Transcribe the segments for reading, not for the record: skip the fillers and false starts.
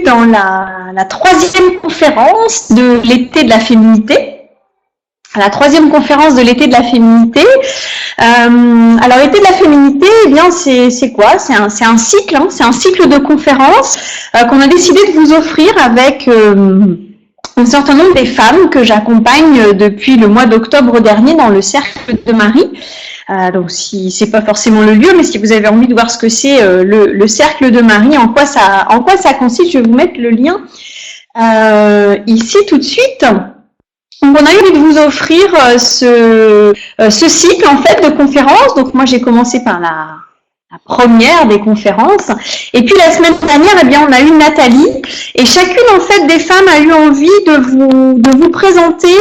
dans la troisième conférence de l'été de la féminité. La troisième conférence de l'été de la féminité. Alors l'été de la féminité, eh bien c'est quoi? C'est un cycle, hein, c'est un cycle de conférences qu'on a décidé de vous offrir avec un certain nombre des femmes que j'accompagne depuis le mois d'octobre dernier dans le Cercle de Marie. Donc si c'est pas forcément le lieu, mais si vous avez envie de voir ce que c'est le Cercle de Marie, en quoi ça consiste, je vais vous mettre le lien ici tout de suite. Donc on a eu envie de vous offrir ce cycle en fait de conférences. Donc moi j'ai commencé par la première des conférences. Et puis la semaine dernière, eh bien, on a eu Nathalie. Et chacune en fait des femmes a eu envie de vous présenter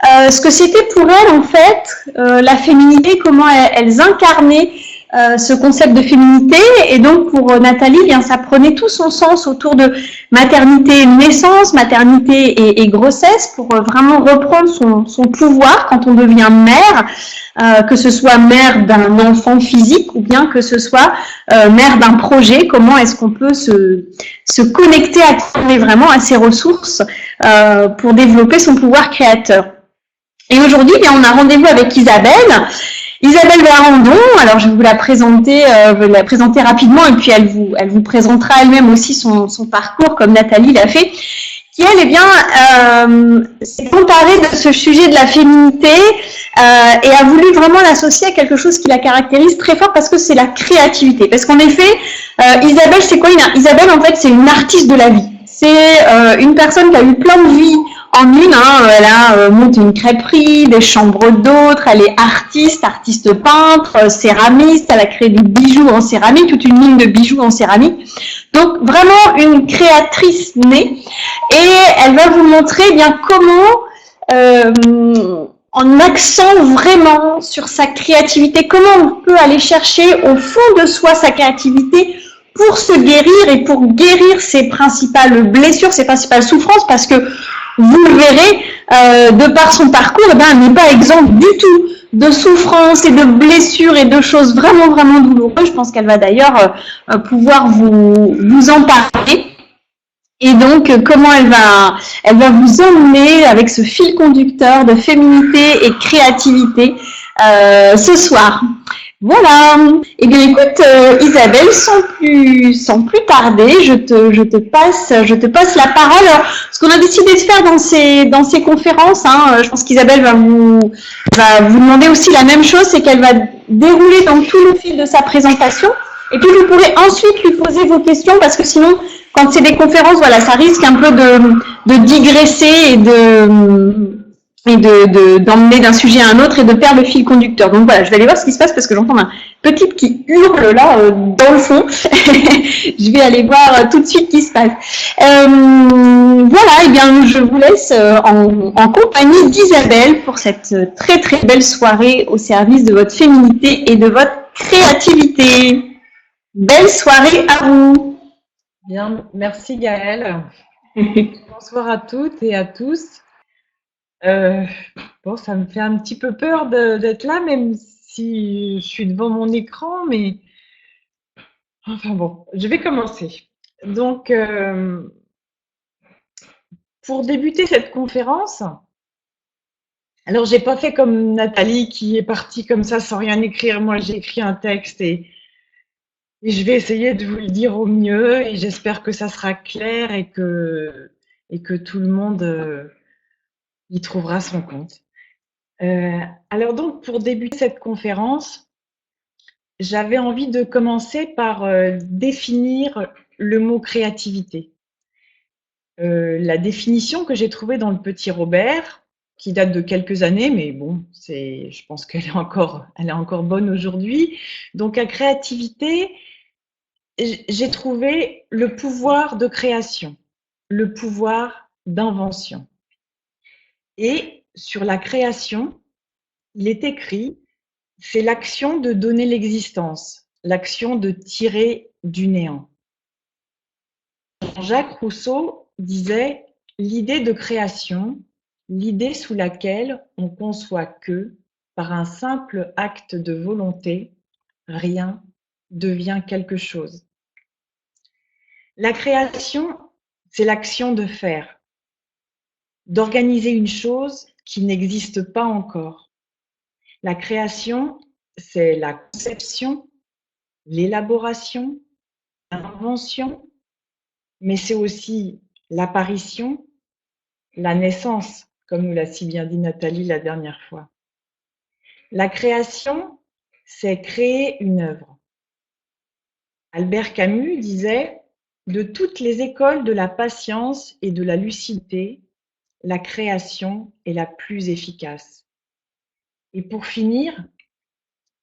ce que c'était pour elles en fait la féminité, comment elles incarnaient ce concept de féminité. Et donc pour Nathalie, eh bien ça prenait tout son sens autour de maternité, naissance, maternité et grossesse pour vraiment reprendre son pouvoir quand on devient mère. Que ce soit mère d'un enfant physique ou bien que ce soit mère d'un projet, comment est-ce qu'on peut se connecter vraiment à ses ressources pour développer son pouvoir créateur. Et aujourd'hui, bien, on a rendez-vous avec Isabelle. Isabelle Varandon, alors je vais vous la présenter rapidement et puis elle vous présentera elle-même aussi son parcours comme Nathalie l'a fait. Qui elle, eh bien, s'est emparée de ce sujet de la féminité et a voulu vraiment l'associer à quelque chose qui la caractérise très fort parce que c'est la créativité. Parce qu'en effet, Isabelle, c'est quoi? Isabelle, en fait, c'est une artiste de la vie. C'est une personne qui a eu plein de vies en une. Hein. Elle a monté une crêperie, des chambres d'hôtes, elle est artiste peintre, céramiste, elle a créé des bijoux en céramique, toute une ligne de bijoux en céramique. Donc vraiment une créatrice née et elle va vous montrer eh bien comment en accent vraiment sur sa créativité, comment on peut aller chercher au fond de soi sa créativité pour se guérir et pour guérir ses principales blessures, ses principales souffrances, parce que vous le verrez, de par son parcours, eh ben, elle n'est pas exempte du tout de souffrances et de blessures et de choses vraiment, vraiment douloureuses. Je pense qu'elle va d'ailleurs pouvoir vous en parler. Et donc, comment elle va vous emmener avec ce fil conducteur de féminité et créativité ce soir. Voilà. Eh bien, écoute, Isabelle, sans plus tarder, je te passe la parole. Alors, ce qu'on a décidé de faire dans ces conférences, hein, je pense qu'Isabelle va vous demander aussi la même chose, c'est qu'elle va dérouler dans tout le fil de sa présentation. Et puis, vous pourrez ensuite lui poser vos questions parce que sinon, quand c'est des conférences, voilà, ça risque un peu de digresser et d'emmener d'un sujet à un autre et de perdre le fil conducteur. Donc voilà, je vais aller voir ce qui se passe parce que j'entends un petit qui hurle là dans le fond. Je vais aller voir tout de suite ce qui se passe. Voilà, et bien je vous laisse en compagnie d'Isabelle pour cette très très belle soirée au service de votre féminité et de votre créativité. Belle soirée à vous. Bien, merci Gaëlle. Bonsoir à toutes et à tous. Bon, ça me fait un petit peu peur d'être là, même si je suis devant mon écran, mais enfin bon, je vais commencer. Donc, pour débuter cette conférence, alors j'ai pas fait comme Nathalie qui est partie comme ça sans rien écrire. Moi, j'ai écrit un texte et je vais essayer de vous le dire au mieux et j'espère que ça sera clair et que tout le monde y trouvera son compte. Alors donc, pour débuter cette conférence, j'avais envie de commencer par définir le mot créativité. La définition que j'ai trouvée dans le Petit Robert, qui date de quelques années, mais bon, je pense qu'elle est encore bonne aujourd'hui. Donc, la créativité, j'ai trouvé le pouvoir de création, le pouvoir d'invention. Et sur la création, il est écrit, c'est l'action de donner l'existence, l'action de tirer du néant. Jacques Rousseau disait, l'idée de création, l'idée sous laquelle on conçoit que, par un simple acte de volonté, rien devient quelque chose. La création, c'est l'action de faire, d'organiser une chose qui n'existe pas encore. La création, c'est la conception, l'élaboration, l'invention, mais c'est aussi l'apparition, la naissance, comme nous l'a si bien dit Nathalie la dernière fois. La création, c'est créer une œuvre. Albert Camus disait « De toutes les écoles de la patience et de la lucidité, la création est la plus efficace. » Et pour finir,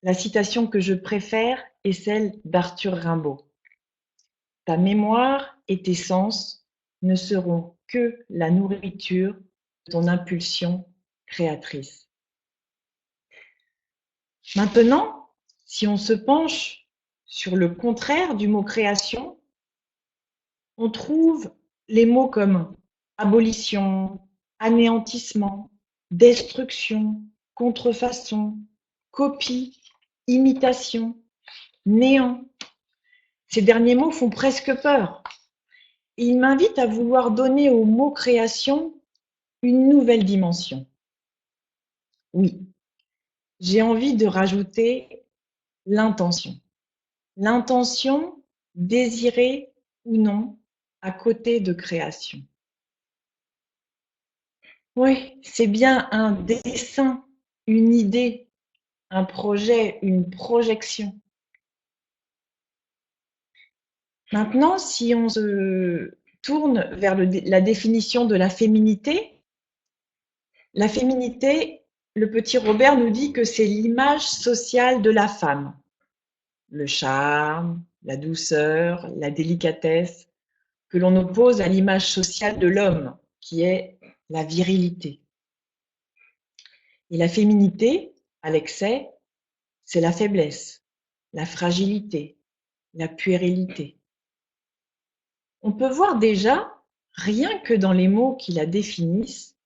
la citation que je préfère est celle d'Arthur Rimbaud. « Ta mémoire et tes sens ne seront que la nourriture de ton impulsion créatrice. » Maintenant, si on se penche sur le contraire du mot création, on trouve les mots comme abolition, anéantissement, destruction, contrefaçon, copie, imitation, néant. Ces derniers mots font presque peur. Et ils m'invitent à vouloir donner au mot création une nouvelle dimension. Oui, j'ai envie de rajouter l'intention. L'intention, désirée ou non, à côté de création. Oui, c'est bien un dessin, une idée, un projet, une projection. Maintenant, si on se tourne vers la définition de la féminité, le petit Robert nous dit que c'est l'image sociale de la femme. Le charme, la douceur, la délicatesse, que l'on oppose à l'image sociale de l'homme, qui est la virilité. Et la féminité, à l'excès, c'est la faiblesse, la fragilité, la puérilité. On peut voir déjà, rien que dans les mots qui la définissent,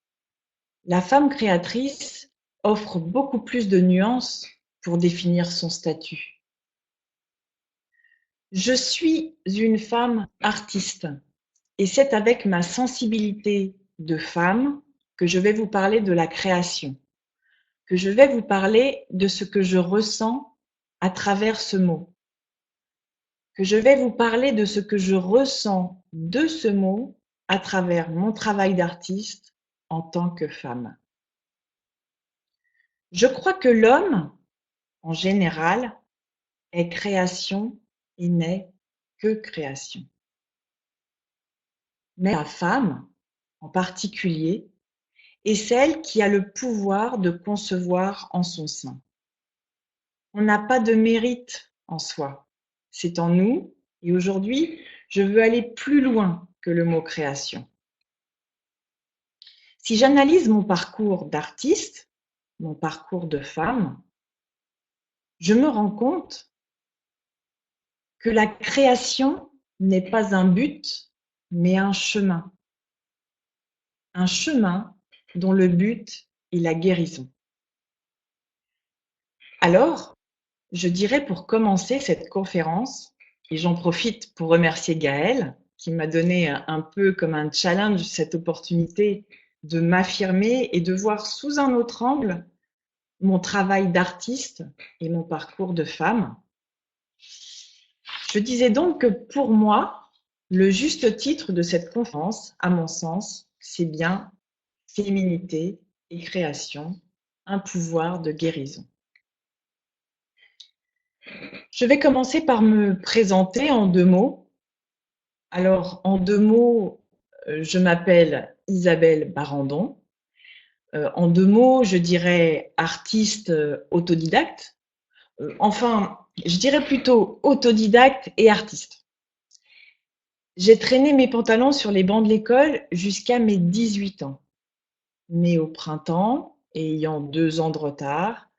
la femme créatrice offre beaucoup plus de nuances pour définir son statut. Je suis une femme artiste et c'est avec ma sensibilité de femme que je vais vous parler de la création, que je vais vous parler de ce que je ressens à travers ce mot, que je vais vous parler de ce que je ressens de ce mot à travers mon travail d'artiste en tant que femme. Je crois que l'homme, en général, est création et n'est que création. Mais la femme, en particulier, est celle qui a le pouvoir de concevoir en son sein. On n'a pas de mérite en soi, c'est en nous, et aujourd'hui, je veux aller plus loin que le mot création. Si j'analyse mon parcours d'artiste, mon parcours de femme, je me rends compte que la création n'est pas un but, mais un chemin. Un chemin dont le but est la guérison. Alors, je dirais pour commencer cette conférence, et j'en profite pour remercier Gaëlle, qui m'a donné un peu comme un challenge cette opportunité de m'affirmer et de voir sous un autre angle mon travail d'artiste et mon parcours de femme. Je disais donc que pour moi, le juste titre de cette conférence, à mon sens, c'est bien Féminité et création, un pouvoir de guérison. Je vais commencer par me présenter en 2 mots. Alors, en 2 mots, je m'appelle Isabelle Barandon. En 2 mots, je dirais artiste autodidacte. Enfin, je dirais plutôt autodidacte et artiste. J'ai traîné mes pantalons sur les bancs de l'école jusqu'à mes 18 ans. Née au printemps et ayant 2 ans de retard,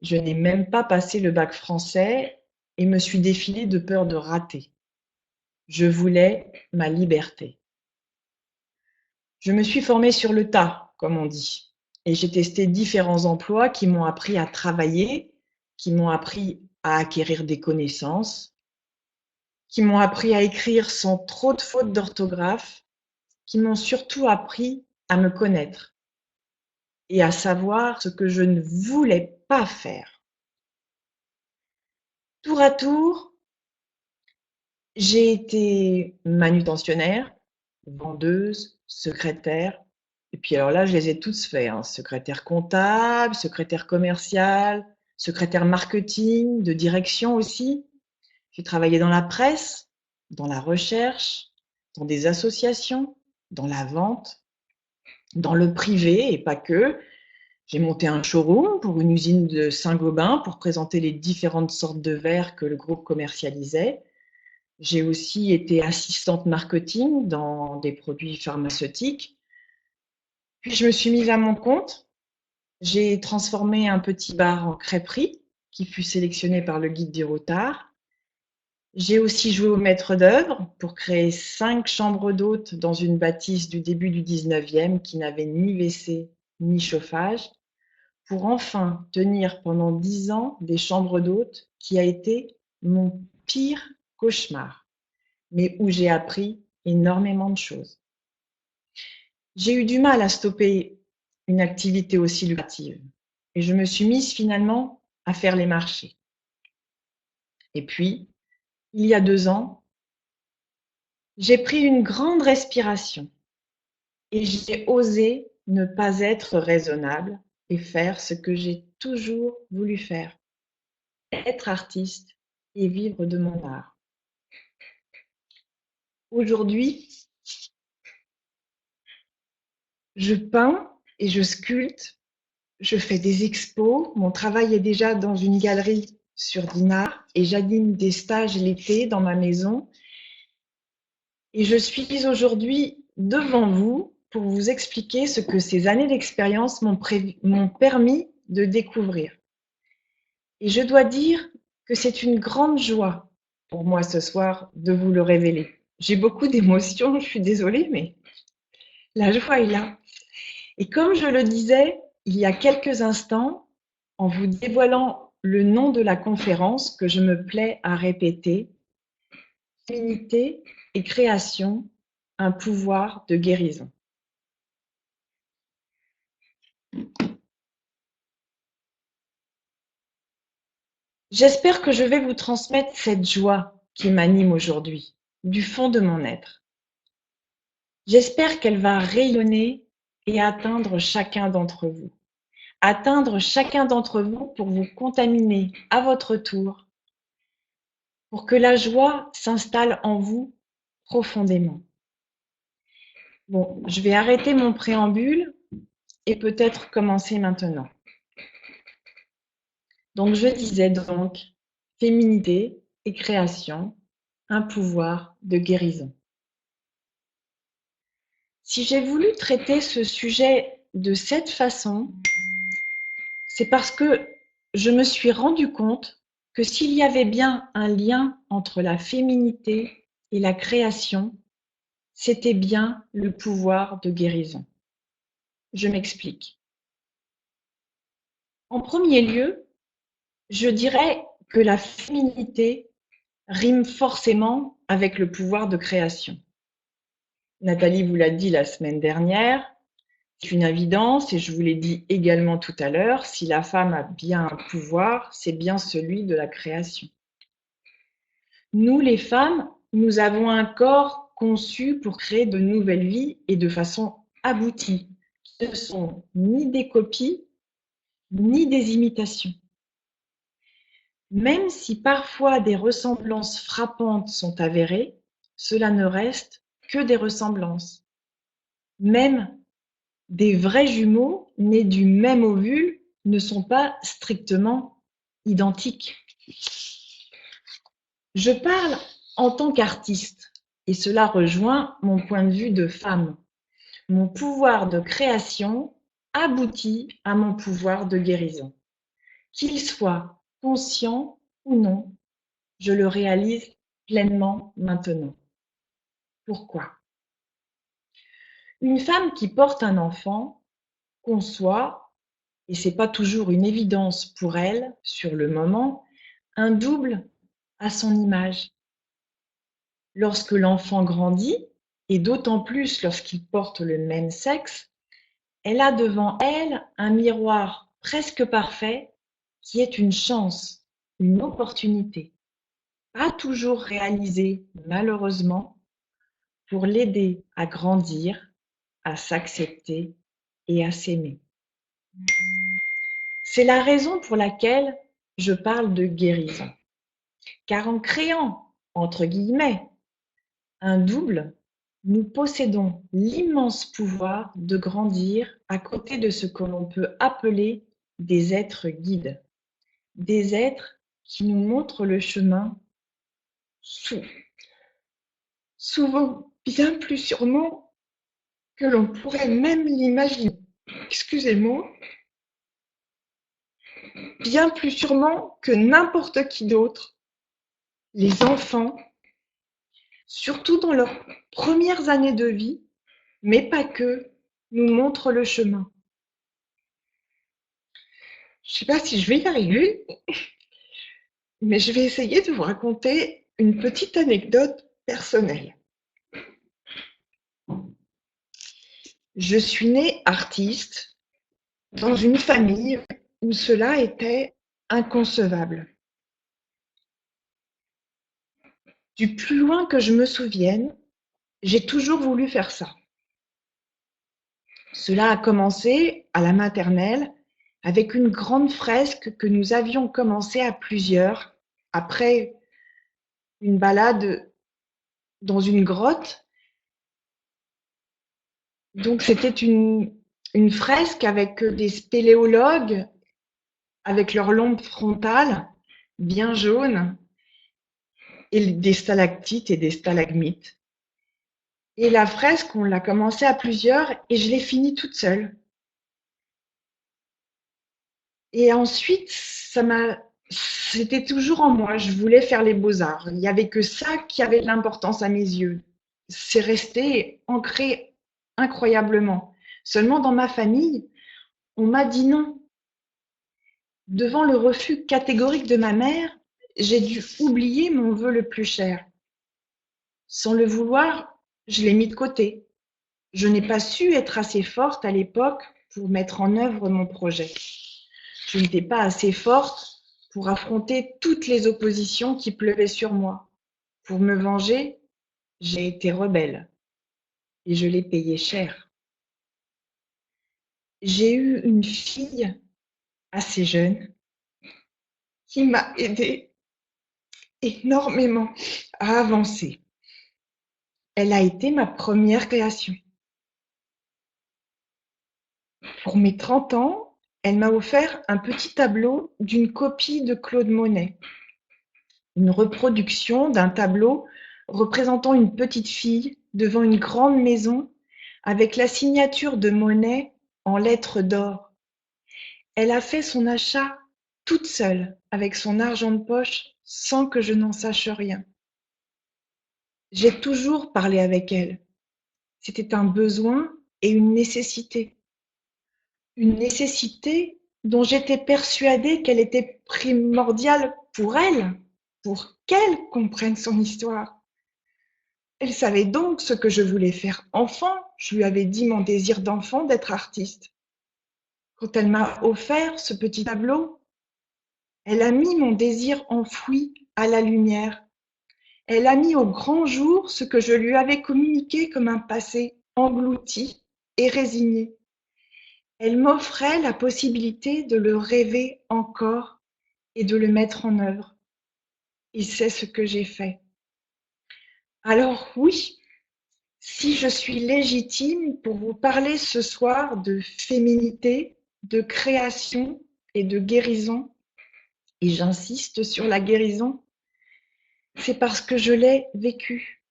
je n'ai même pas passé le bac français et me suis défilée de peur de rater. Je voulais ma liberté. Je me suis formée sur le tas, comme on dit, et j'ai testé différents emplois qui m'ont appris à travailler, qui m'ont appris à acquérir des connaissances. qui m'ont appris à écrire sans trop de fautes d'orthographe, qui m'ont surtout appris à me connaître et à savoir ce que je ne voulais pas faire. Tour à tour, j'ai été manutentionnaire, vendeuse, secrétaire, et puis alors là, je les ai tous faits, hein. Secrétaire comptable, secrétaire commercial, secrétaire marketing, de direction aussi. J'ai travaillé dans la presse, dans la recherche, dans des associations, dans la vente, dans le privé et pas que. J'ai monté un showroom pour une usine de Saint-Gobain pour présenter les différentes sortes de verres que le groupe commercialisait. J'ai aussi été assistante marketing dans des produits pharmaceutiques. Puis je me suis mise à mon compte. J'ai transformé un petit bar en crêperie qui fut sélectionné par le guide du routard. J'ai aussi joué au maître d'œuvre pour créer 5 chambres d'hôtes dans une bâtisse du début du 19e qui n'avait ni WC ni chauffage, pour enfin tenir pendant 10 ans des chambres d'hôtes qui a été mon pire cauchemar, mais où j'ai appris énormément de choses. J'ai eu du mal à stopper une activité aussi lucrative et je me suis mise finalement à faire les marchés. Et puis, il y a 2 ans, j'ai pris une grande respiration et j'ai osé ne pas être raisonnable et faire ce que j'ai toujours voulu faire, être artiste et vivre de mon art. Aujourd'hui, je peins et je sculpte, je fais des expos, mon travail est déjà dans une galerie sur Dinard et j'anime des stages l'été dans ma maison. Et je suis aujourd'hui devant vous pour vous expliquer ce que ces années d'expérience m'ont permis de découvrir. Et je dois dire que c'est une grande joie pour moi ce soir de vous le révéler. J'ai beaucoup d'émotions, je suis désolée, mais la joie est là. Et comme je le disais il y a quelques instants, en vous dévoilant le nom de la conférence que je me plais à répéter, Féminité et création, un pouvoir de guérison. J'espère que je vais vous transmettre cette joie qui m'anime aujourd'hui, du fond de mon être. J'espère qu'elle va rayonner et atteindre chacun d'entre vous. Atteindre chacun d'entre vous pour vous contaminer à votre tour, pour que la joie s'installe en vous profondément. Bon, je vais arrêter mon préambule et peut-être commencer maintenant. Donc, je disais donc, féminité et création, un pouvoir de guérison. Si j'ai voulu traiter ce sujet de cette façon, c'est parce que je me suis rendu compte que s'il y avait bien un lien entre la féminité et la création, c'était bien le pouvoir de guérison. Je m'explique. En premier lieu, je dirais que la féminité rime forcément avec le pouvoir de création. Nathalie vous l'a dit la semaine dernière, c'est une évidence et je vous l'ai dit également tout à l'heure, si la femme a bien un pouvoir, c'est bien celui de la création. Nous, les femmes, nous avons un corps conçu pour créer de nouvelles vies et de façon aboutie. Ce ne sont ni des copies, ni des imitations. Même si parfois des ressemblances frappantes sont avérées, cela ne reste que des ressemblances. Même des vrais jumeaux nés du même ovule ne sont pas strictement identiques. Je parle en tant qu'artiste et cela rejoint mon point de vue de femme. Mon pouvoir de création aboutit à mon pouvoir de guérison. Qu'il soit conscient ou non, je le réalise pleinement maintenant. Pourquoi ? Une femme qui porte un enfant conçoit, et ce n'est pas toujours une évidence pour elle sur le moment, un double à son image. lorsque l'enfant grandit, et d'autant plus lorsqu'il porte le même sexe, elle a devant elle un miroir presque parfait qui est une chance, une opportunité, pas toujours réalisée malheureusement, pour l'aider à grandir, à s'accepter et à s'aimer. C'est la raison pour laquelle je parle de guérison. Car en créant, entre guillemets, un double, nous possédons l'immense pouvoir de grandir à côté de ce que l'on peut appeler des êtres guides, des êtres qui nous montrent le chemin souvent bien plus sûrement que l'on pourrait même l'imaginer. Excusez-moi. Bien plus sûrement que n'importe qui d'autre. Les enfants, surtout dans leurs premières années de vie, mais pas que, nous montrent le chemin. Je ne sais pas si je vais y arriver, mais je vais essayer de vous raconter une petite anecdote personnelle. Je suis née artiste dans une famille où cela était inconcevable. Du plus loin que je me souvienne, j'ai toujours voulu faire ça. Cela a commencé à la maternelle avec une grande fresque que nous avions commencé à plusieurs après une balade dans une grotte. Donc c'était une fresque avec des spéléologues avec leurs lombes frontales bien jaunes et des stalactites et des stalagmites. Et la fresque, on l'a commencé à plusieurs et je l'ai finie toute seule. Et ensuite, c'était toujours en moi. Je voulais faire les beaux-arts. Il n'y avait que ça qui avait de l'importance à mes yeux. C'est resté ancré incroyablement. Seulement dans ma famille, on m'a dit non. Devant le refus catégorique de ma mère, j'ai dû oublier mon vœu le plus cher. Sans le vouloir, je l'ai mis de côté. Je n'ai pas su être assez forte à l'époque pour mettre en œuvre mon projet. Je n'étais pas assez forte pour affronter toutes les oppositions qui pleuvaient sur moi. Pour me venger, j'ai été rebelle et je l'ai payé cher. J'ai eu une fille assez jeune qui m'a aidée énormément à avancer. Elle a été ma première création. Pour mes 30 ans, elle m'a offert un petit tableau d'une copie de Claude Monet, une reproduction d'un tableau représentant une petite fille devant une grande maison avec la signature de Monet en lettres d'or. Elle a fait son achat toute seule avec son argent de poche sans que je n'en sache rien. J'ai toujours parlé avec elle. C'était un besoin et une nécessité. Une nécessité dont j'étais persuadée qu'elle était primordiale pour elle, pour qu'elle comprenne son histoire. Elle savait donc ce que je voulais faire enfant. Je lui avais dit mon désir d'enfant d'être artiste. Quand elle m'a offert ce petit tableau, elle a mis mon désir enfoui à la lumière. Elle a mis au grand jour ce que je lui avais communiqué comme un passé englouti et résigné. Elle m'offrait la possibilité de le rêver encore et de le mettre en œuvre. Et c'est ce que j'ai fait. Alors oui, si je suis légitime pour vous parler ce soir de féminité, de création et de guérison, et j'insiste sur la guérison, c'est parce que je l'ai vécu.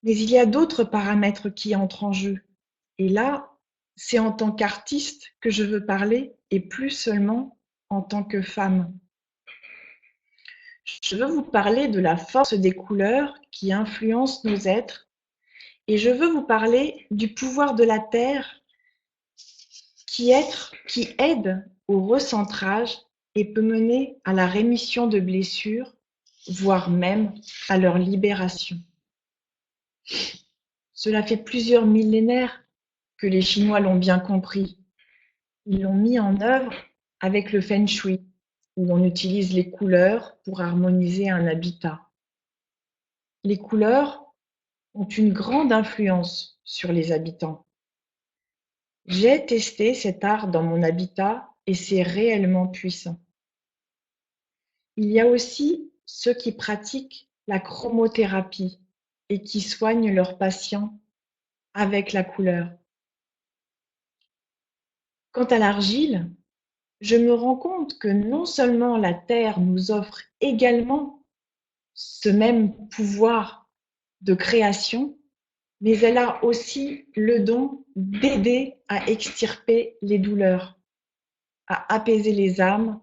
Mais il y a d'autres paramètres qui entrent en jeu. Et là, c'est en tant qu'artiste que je veux parler et plus seulement en tant que femme. Je veux vous parler de la force des couleurs qui influencent nos êtres et je veux vous parler du pouvoir de la terre qui aide au recentrage et peut mener à la rémission de blessures voire même à leur libération. Cela fait plusieurs millénaires que les Chinois l'ont bien compris. Ils l'ont mis en œuvre avec le Feng Shui, où l'on utilise les couleurs pour harmoniser un habitat. Les couleurs ont une grande influence sur les habitants. J'ai testé cet art dans mon habitat et c'est réellement puissant. Il y a aussi ceux qui pratiquent la chromothérapie et qui soignent leurs patients avec la couleur. Quant à l'argile, je me rends compte que non seulement la terre nous offre également ce même pouvoir de création, mais elle a aussi le don d'aider à extirper les douleurs, à apaiser les âmes,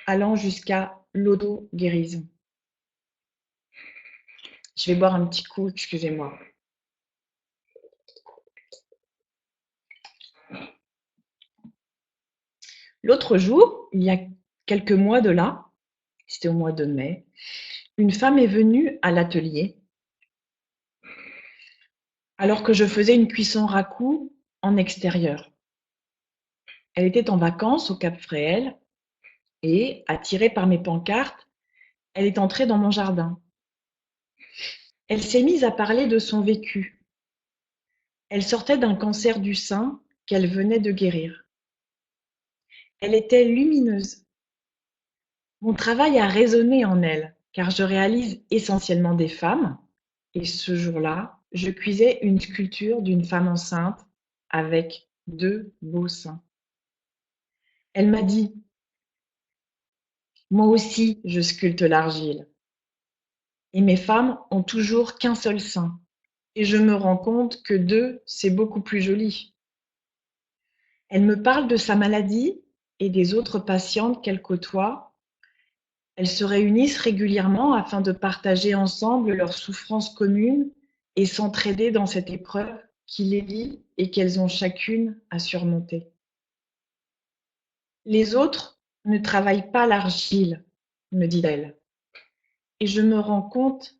allant jusqu'à l'auto-guérison. Je vais boire un petit coup, excusez-moi. L'autre jour, il y a quelques mois de là, c'était au mois de mai, une femme est venue à l'atelier alors que je faisais une cuisson raku en extérieur. Elle était en vacances au Cap Fréhel et, attirée par mes pancartes, elle est entrée dans mon jardin. Elle s'est mise à parler de son vécu. Elle sortait d'un cancer du sein qu'elle venait de guérir. Elle était lumineuse. Mon travail a résonné en elle, car je réalise essentiellement des femmes, et ce jour-là, je cuisais une sculpture d'une femme enceinte avec 2 beaux seins. Elle m'a dit: «Moi aussi, je sculpte l'argile et mes femmes ont toujours qu'un seul sein et je me rends compte que 2, c'est beaucoup plus joli». Elle me parle de sa maladie et des autres patientes qu'elle côtoie. Elles se réunissent régulièrement afin de partager ensemble leurs souffrances communes et s'entraider dans cette épreuve qui les lie et qu'elles ont chacune à surmonter. Les autres ne travaillent pas l'argile, me dit-elle, et je me rends compte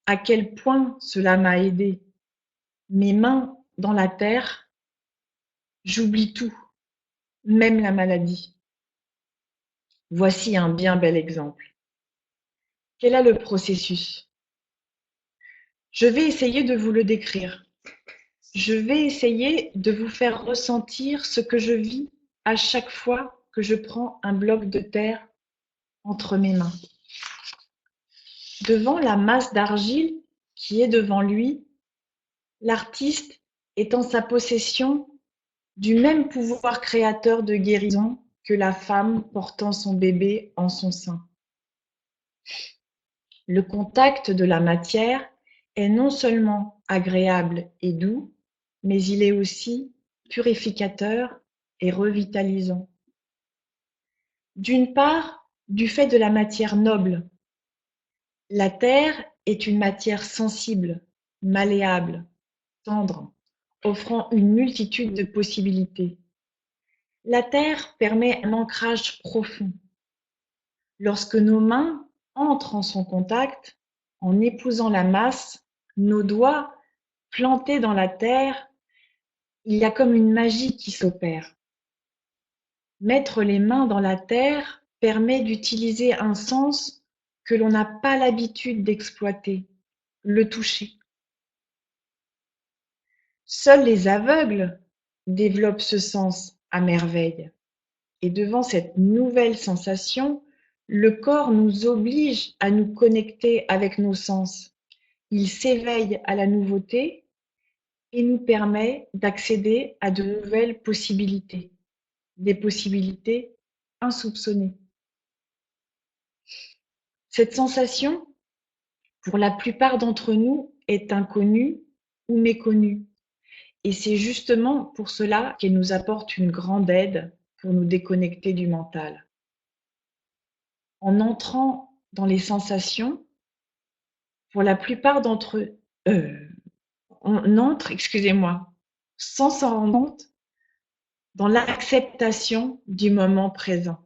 à quel point cela m'a aidée. Mes mains dans la terre, j'oublie tout, même la maladie. Voici un bien bel exemple. Quel est le processus? Je vais essayer de vous le décrire. Je vais essayer de vous faire ressentir ce que je vis à chaque fois que je prends un bloc de terre entre mes mains. Devant la masse d'argile qui est devant lui, l'artiste est en sa possession du même pouvoir créateur de guérison que la femme portant son bébé en son sein. Le contact de la matière est non seulement agréable et doux, mais il est aussi purificateur et revitalisant. D'une part, du fait de la matière noble. La terre est une matière sensible, malléable, tendre, offrant une multitude de possibilités. La terre permet un ancrage profond. Lorsque nos mains entrent en son contact, en épousant la masse, nos doigts plantés dans la terre, il y a comme une magie qui s'opère. Mettre les mains dans la terre permet d'utiliser un sens que l'on n'a pas l'habitude d'exploiter, le toucher. Seuls les aveugles développent ce sens à merveille. Et devant cette nouvelle sensation, le corps nous oblige à nous connecter avec nos sens. Il s'éveille à la nouveauté et nous permet d'accéder à de nouvelles possibilités, des possibilités insoupçonnées. Cette sensation, pour la plupart d'entre nous, est inconnue ou méconnue. Et c'est justement pour cela qu'elle nous apporte une grande aide pour nous déconnecter du mental. En entrant dans les sensations, pour la plupart d'entre eux, on entre, sans s'en rendre compte, dans l'acceptation du moment présent.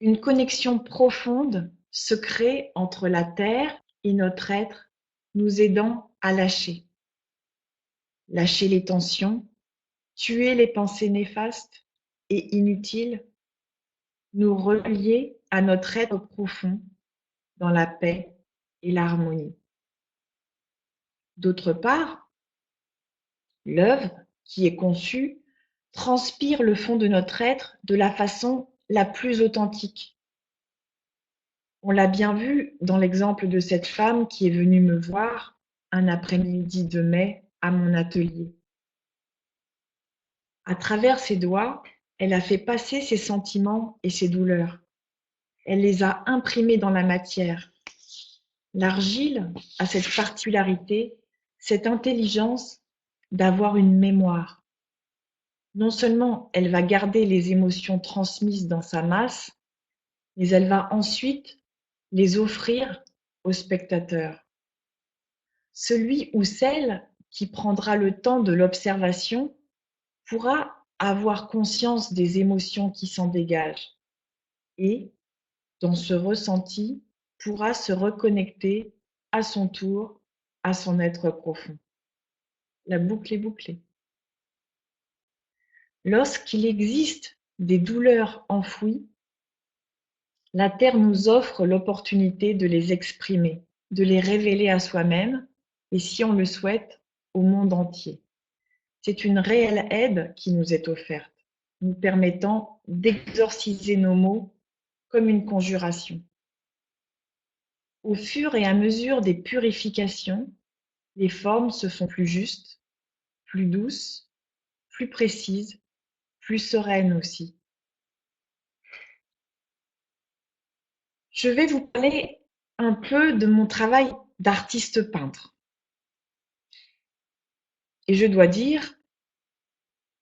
Une connexion profonde se crée entre la terre et notre être, nous aidant à lâcher. Lâcher les tensions, tuer les pensées néfastes et inutiles, nous relier à notre être profond dans la paix et l'harmonie. D'autre part, l'œuvre qui est conçue transpire le fond de notre être de la façon la plus authentique. On l'a bien vu dans l'exemple de cette femme qui est venue me voir un après-midi de mai à mon atelier. À travers ses doigts, elle a fait passer ses sentiments et ses douleurs. Elle les a imprimés dans la matière. L'argile a cette particularité, cette intelligence d'avoir une mémoire. Non seulement elle va garder les émotions transmises dans sa masse, mais elle va ensuite les offrir au spectateur. Celui ou celle qui prendra le temps de l'observation pourra avoir conscience des émotions qui s'en dégagent et, dans ce ressenti, pourra se reconnecter à son tour à son être profond. La boucle est bouclée. Lorsqu'il existe des douleurs enfouies, la Terre nous offre l'opportunité de les exprimer, de les révéler à soi-même et, si on le souhaite, au monde entier. C'est une réelle aide qui nous est offerte, nous permettant d'exorciser nos maux comme une conjuration. Au fur et à mesure des purifications, les formes se font plus justes, plus douces, plus précises, plus sereines aussi. Je vais vous parler un peu de mon travail d'artiste peintre. Et je dois dire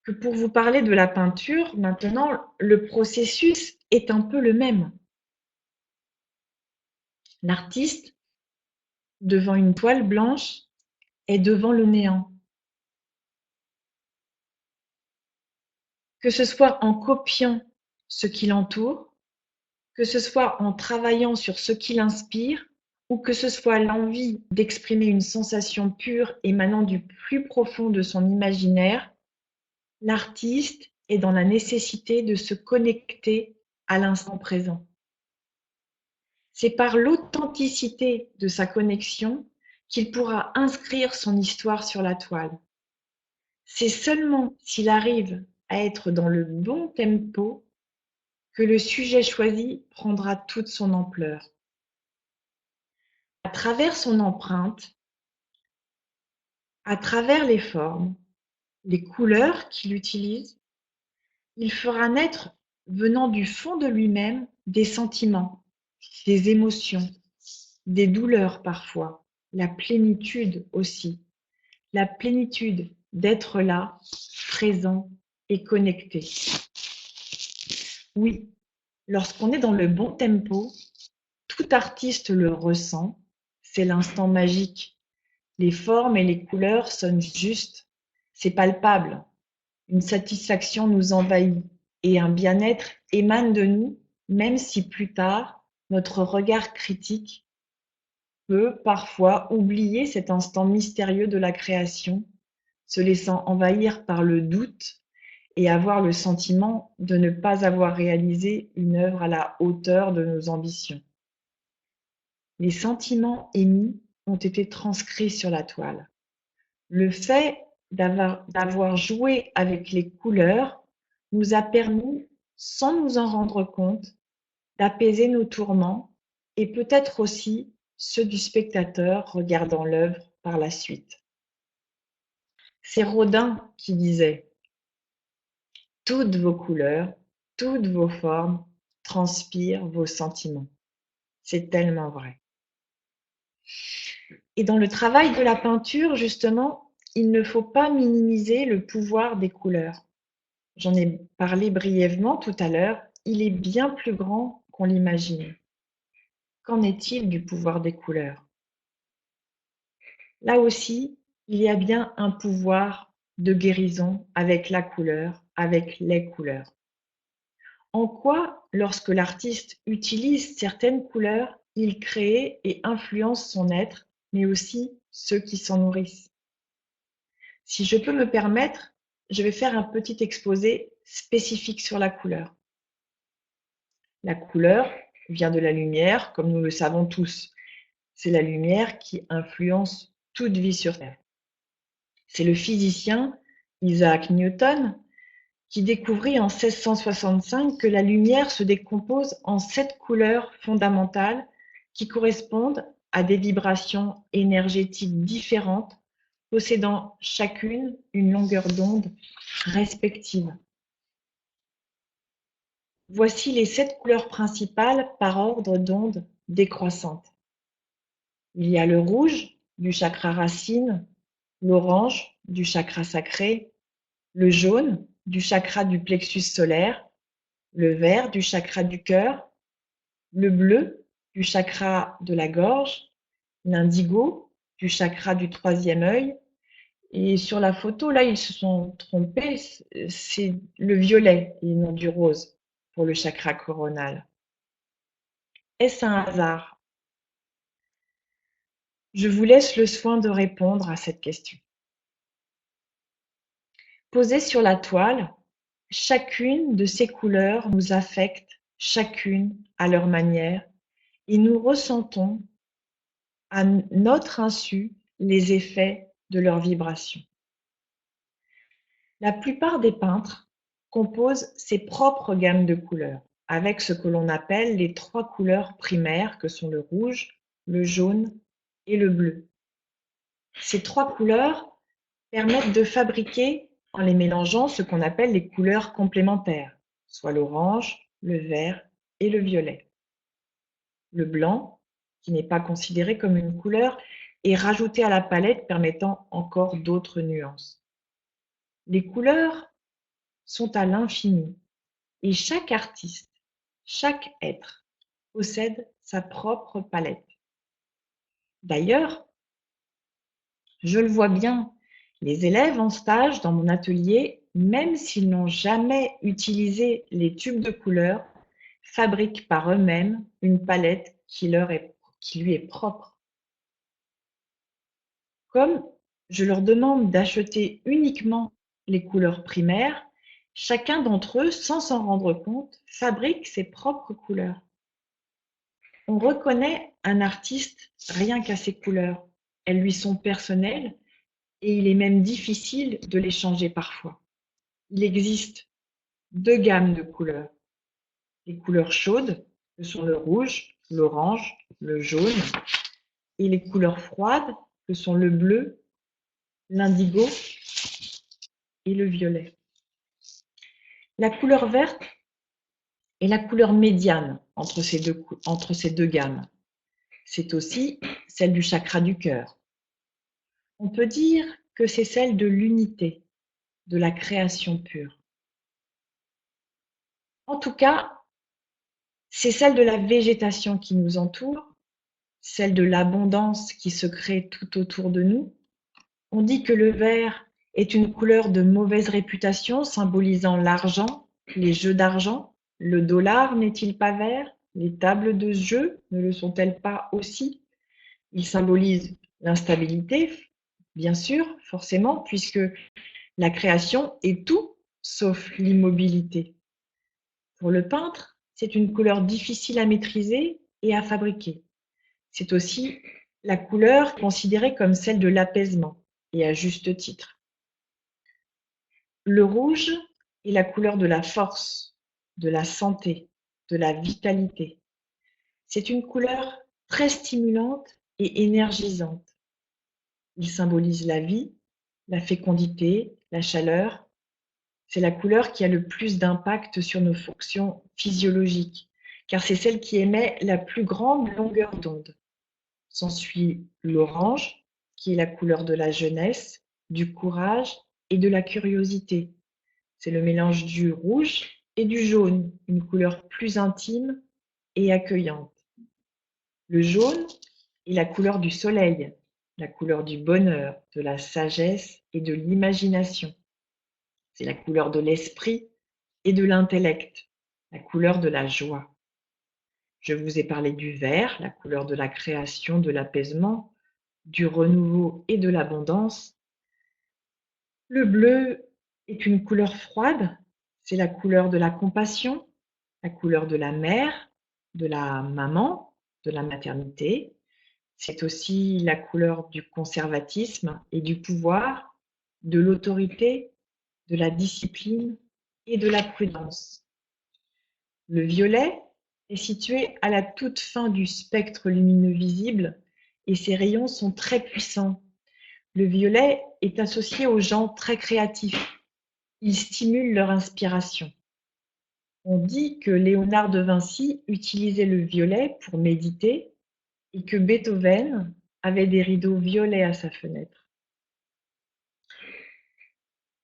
que pour vous parler de la peinture, maintenant, le processus est un peu le même. L'artiste, devant une toile blanche, est devant le néant. Que ce soit en copiant ce qui l'entoure, que ce soit en travaillant sur ce qui l'inspire, ou que ce soit l'envie d'exprimer une sensation pure émanant du plus profond de son imaginaire, l'artiste est dans la nécessité de se connecter à l'instant présent. C'est par l'authenticité de sa connexion qu'il pourra inscrire son histoire sur la toile. C'est seulement s'il arrive à être dans le bon tempo que le sujet choisi prendra toute son ampleur. À travers son empreinte, à travers les formes, les couleurs qu'il utilise, il fera naître, venant du fond de lui-même, des sentiments, des émotions, des douleurs parfois, la plénitude aussi, la plénitude d'être là, présent et connecté. Oui, lorsqu'on est dans le bon tempo, tout artiste le ressent, c'est l'instant magique. Les formes et les couleurs sonnent justes, c'est palpable. Une satisfaction nous envahit et un bien-être émane de nous, même si plus tard, notre regard critique peut parfois oublier cet instant mystérieux de la création, se laissant envahir par le doute et avoir le sentiment de ne pas avoir réalisé une œuvre à la hauteur de nos ambitions. Les sentiments émis ont été transcrits sur la toile. Le fait d'avoir joué avec les couleurs nous a permis, sans nous en rendre compte, d'apaiser nos tourments et peut-être aussi ceux du spectateur regardant l'œuvre par la suite. C'est Rodin qui disait « Toutes vos couleurs, toutes vos formes transpirent vos sentiments ». C'est tellement vrai. Et dans le travail de la peinture, justement, il ne faut pas minimiser le pouvoir des couleurs. J'en ai parlé brièvement tout à l'heure, il est bien plus grand qu'on l'imagine. Qu'en est-il du pouvoir des couleurs? Là aussi, il y a bien un pouvoir de guérison avec la couleur, avec les couleurs. En quoi, lorsque l'artiste utilise certaines couleurs, il crée et influence son être, mais aussi ceux qui s'en nourrissent. Si je peux me permettre, je vais faire un petit exposé spécifique sur la couleur. La couleur vient de la lumière, comme nous le savons tous. C'est la lumière qui influence toute vie sur Terre. C'est le physicien Isaac Newton qui découvrit en 1665 que la lumière se décompose en 7 couleurs fondamentales qui correspondent à des vibrations énergétiques différentes, possédant chacune une longueur d'onde respective. Voici les 7 couleurs principales par ordre d'onde décroissante. Il y a le rouge du chakra racine, l'orange du chakra sacré, le jaune du chakra du plexus solaire, le vert du chakra du cœur, le bleu du chakra de la gorge, l'indigo du chakra du troisième œil. Et sur la photo, là, ils se sont trompés, c'est le violet et non du rose pour le chakra coronal. Est-ce un hasard? Je vous laisse le soin de répondre à cette question. Posée sur la toile, chacune de ces couleurs nous affecte, chacune à leur manière, et nous ressentons à notre insu les effets de leurs vibrations. La plupart des peintres composent ses propres gammes de couleurs, avec ce que l'on appelle les 3 couleurs primaires que sont le rouge, le jaune et le bleu. Ces 3 couleurs permettent de fabriquer, en les mélangeant, ce qu'on appelle les couleurs complémentaires, soit l'orange, le vert et le violet. Le blanc, qui n'est pas considéré comme une couleur, est rajouté à la palette permettant encore d'autres nuances. Les couleurs sont à l'infini et chaque artiste, chaque être possède sa propre palette. D'ailleurs, je le vois bien, les élèves en stage dans mon atelier, même s'ils n'ont jamais utilisé les tubes de couleurs, fabriquent par eux-mêmes une palette qui lui est propre. Comme je leur demande d'acheter uniquement les couleurs primaires, chacun d'entre eux, sans s'en rendre compte, fabrique ses propres couleurs. On reconnaît un artiste rien qu'à ses couleurs. Elles lui sont personnelles et il est même difficile de les changer parfois. Il existe 2 gammes de couleurs. Les couleurs chaudes, que sont le rouge, l'orange, le jaune, et les couleurs froides, que sont le bleu, l'indigo et le violet. La couleur verte est la couleur médiane entre ces deux gammes. C'est aussi celle du chakra du cœur. On peut dire que c'est celle de l'unité, de la création pure. En tout cas, c'est celle de la végétation qui nous entoure, celle de l'abondance qui se crée tout autour de nous. On dit que le vert est une couleur de mauvaise réputation, symbolisant l'argent, les jeux d'argent. Le dollar n'est-il pas vert? Les tables de jeu ne le sont-elles pas aussi? Il symbolise l'instabilité, bien sûr, forcément, puisque la création est tout sauf l'immobilité. Pour le peintre, c'est une couleur difficile à maîtriser et à fabriquer. C'est aussi la couleur considérée comme celle de l'apaisement, et à juste titre. Le rouge est la couleur de la force, de la santé, de la vitalité. C'est une couleur très stimulante et énergisante. Il symbolise la vie, la fécondité, la chaleur. C'est la couleur qui a le plus d'impact sur nos fonctions physiologiques, car c'est celle qui émet la plus grande longueur d'onde. S'ensuit l'orange, qui est la couleur de la jeunesse, du courage et de la curiosité. C'est le mélange du rouge et du jaune, une couleur plus intime et accueillante. Le jaune est la couleur du soleil, la couleur du bonheur, de la sagesse et de l'imagination. C'est la couleur de l'esprit et de l'intellect. la couleur de la joie. Je vous ai parlé du vert, la couleur de la création, de l'apaisement, du renouveau et de l'abondance. Le bleu est une couleur froide, c'est la couleur de la compassion, la couleur de la mère, de la maman, de la maternité. C'est aussi la couleur du conservatisme et du pouvoir, de l'autorité, de la discipline et de la prudence. Le violet est situé à la toute fin du spectre lumineux visible et ses rayons sont très puissants. Le violet est associé aux gens très créatifs. Il stimule leur inspiration. On dit que Léonard de Vinci utilisait le violet pour méditer et que Beethoven avait des rideaux violets à sa fenêtre.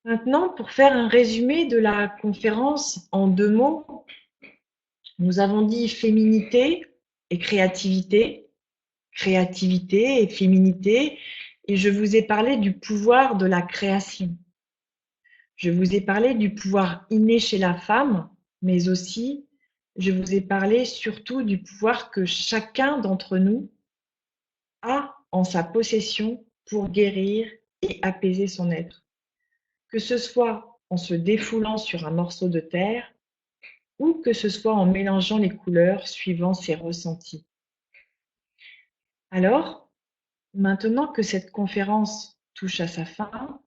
Maintenant, pour faire un résumé de la conférence en 2 mots, nous avons dit féminité et créativité, créativité et féminité, et je vous ai parlé du pouvoir de la création. Je vous ai parlé du pouvoir inné chez la femme, mais aussi je vous ai parlé surtout du pouvoir que chacun d'entre nous a en sa possession pour guérir et apaiser son être. Que ce soit en se défoulant sur un morceau de terre ou que ce soit en mélangeant les couleurs suivant ses ressentis. Alors, maintenant que cette conférence touche à sa fin,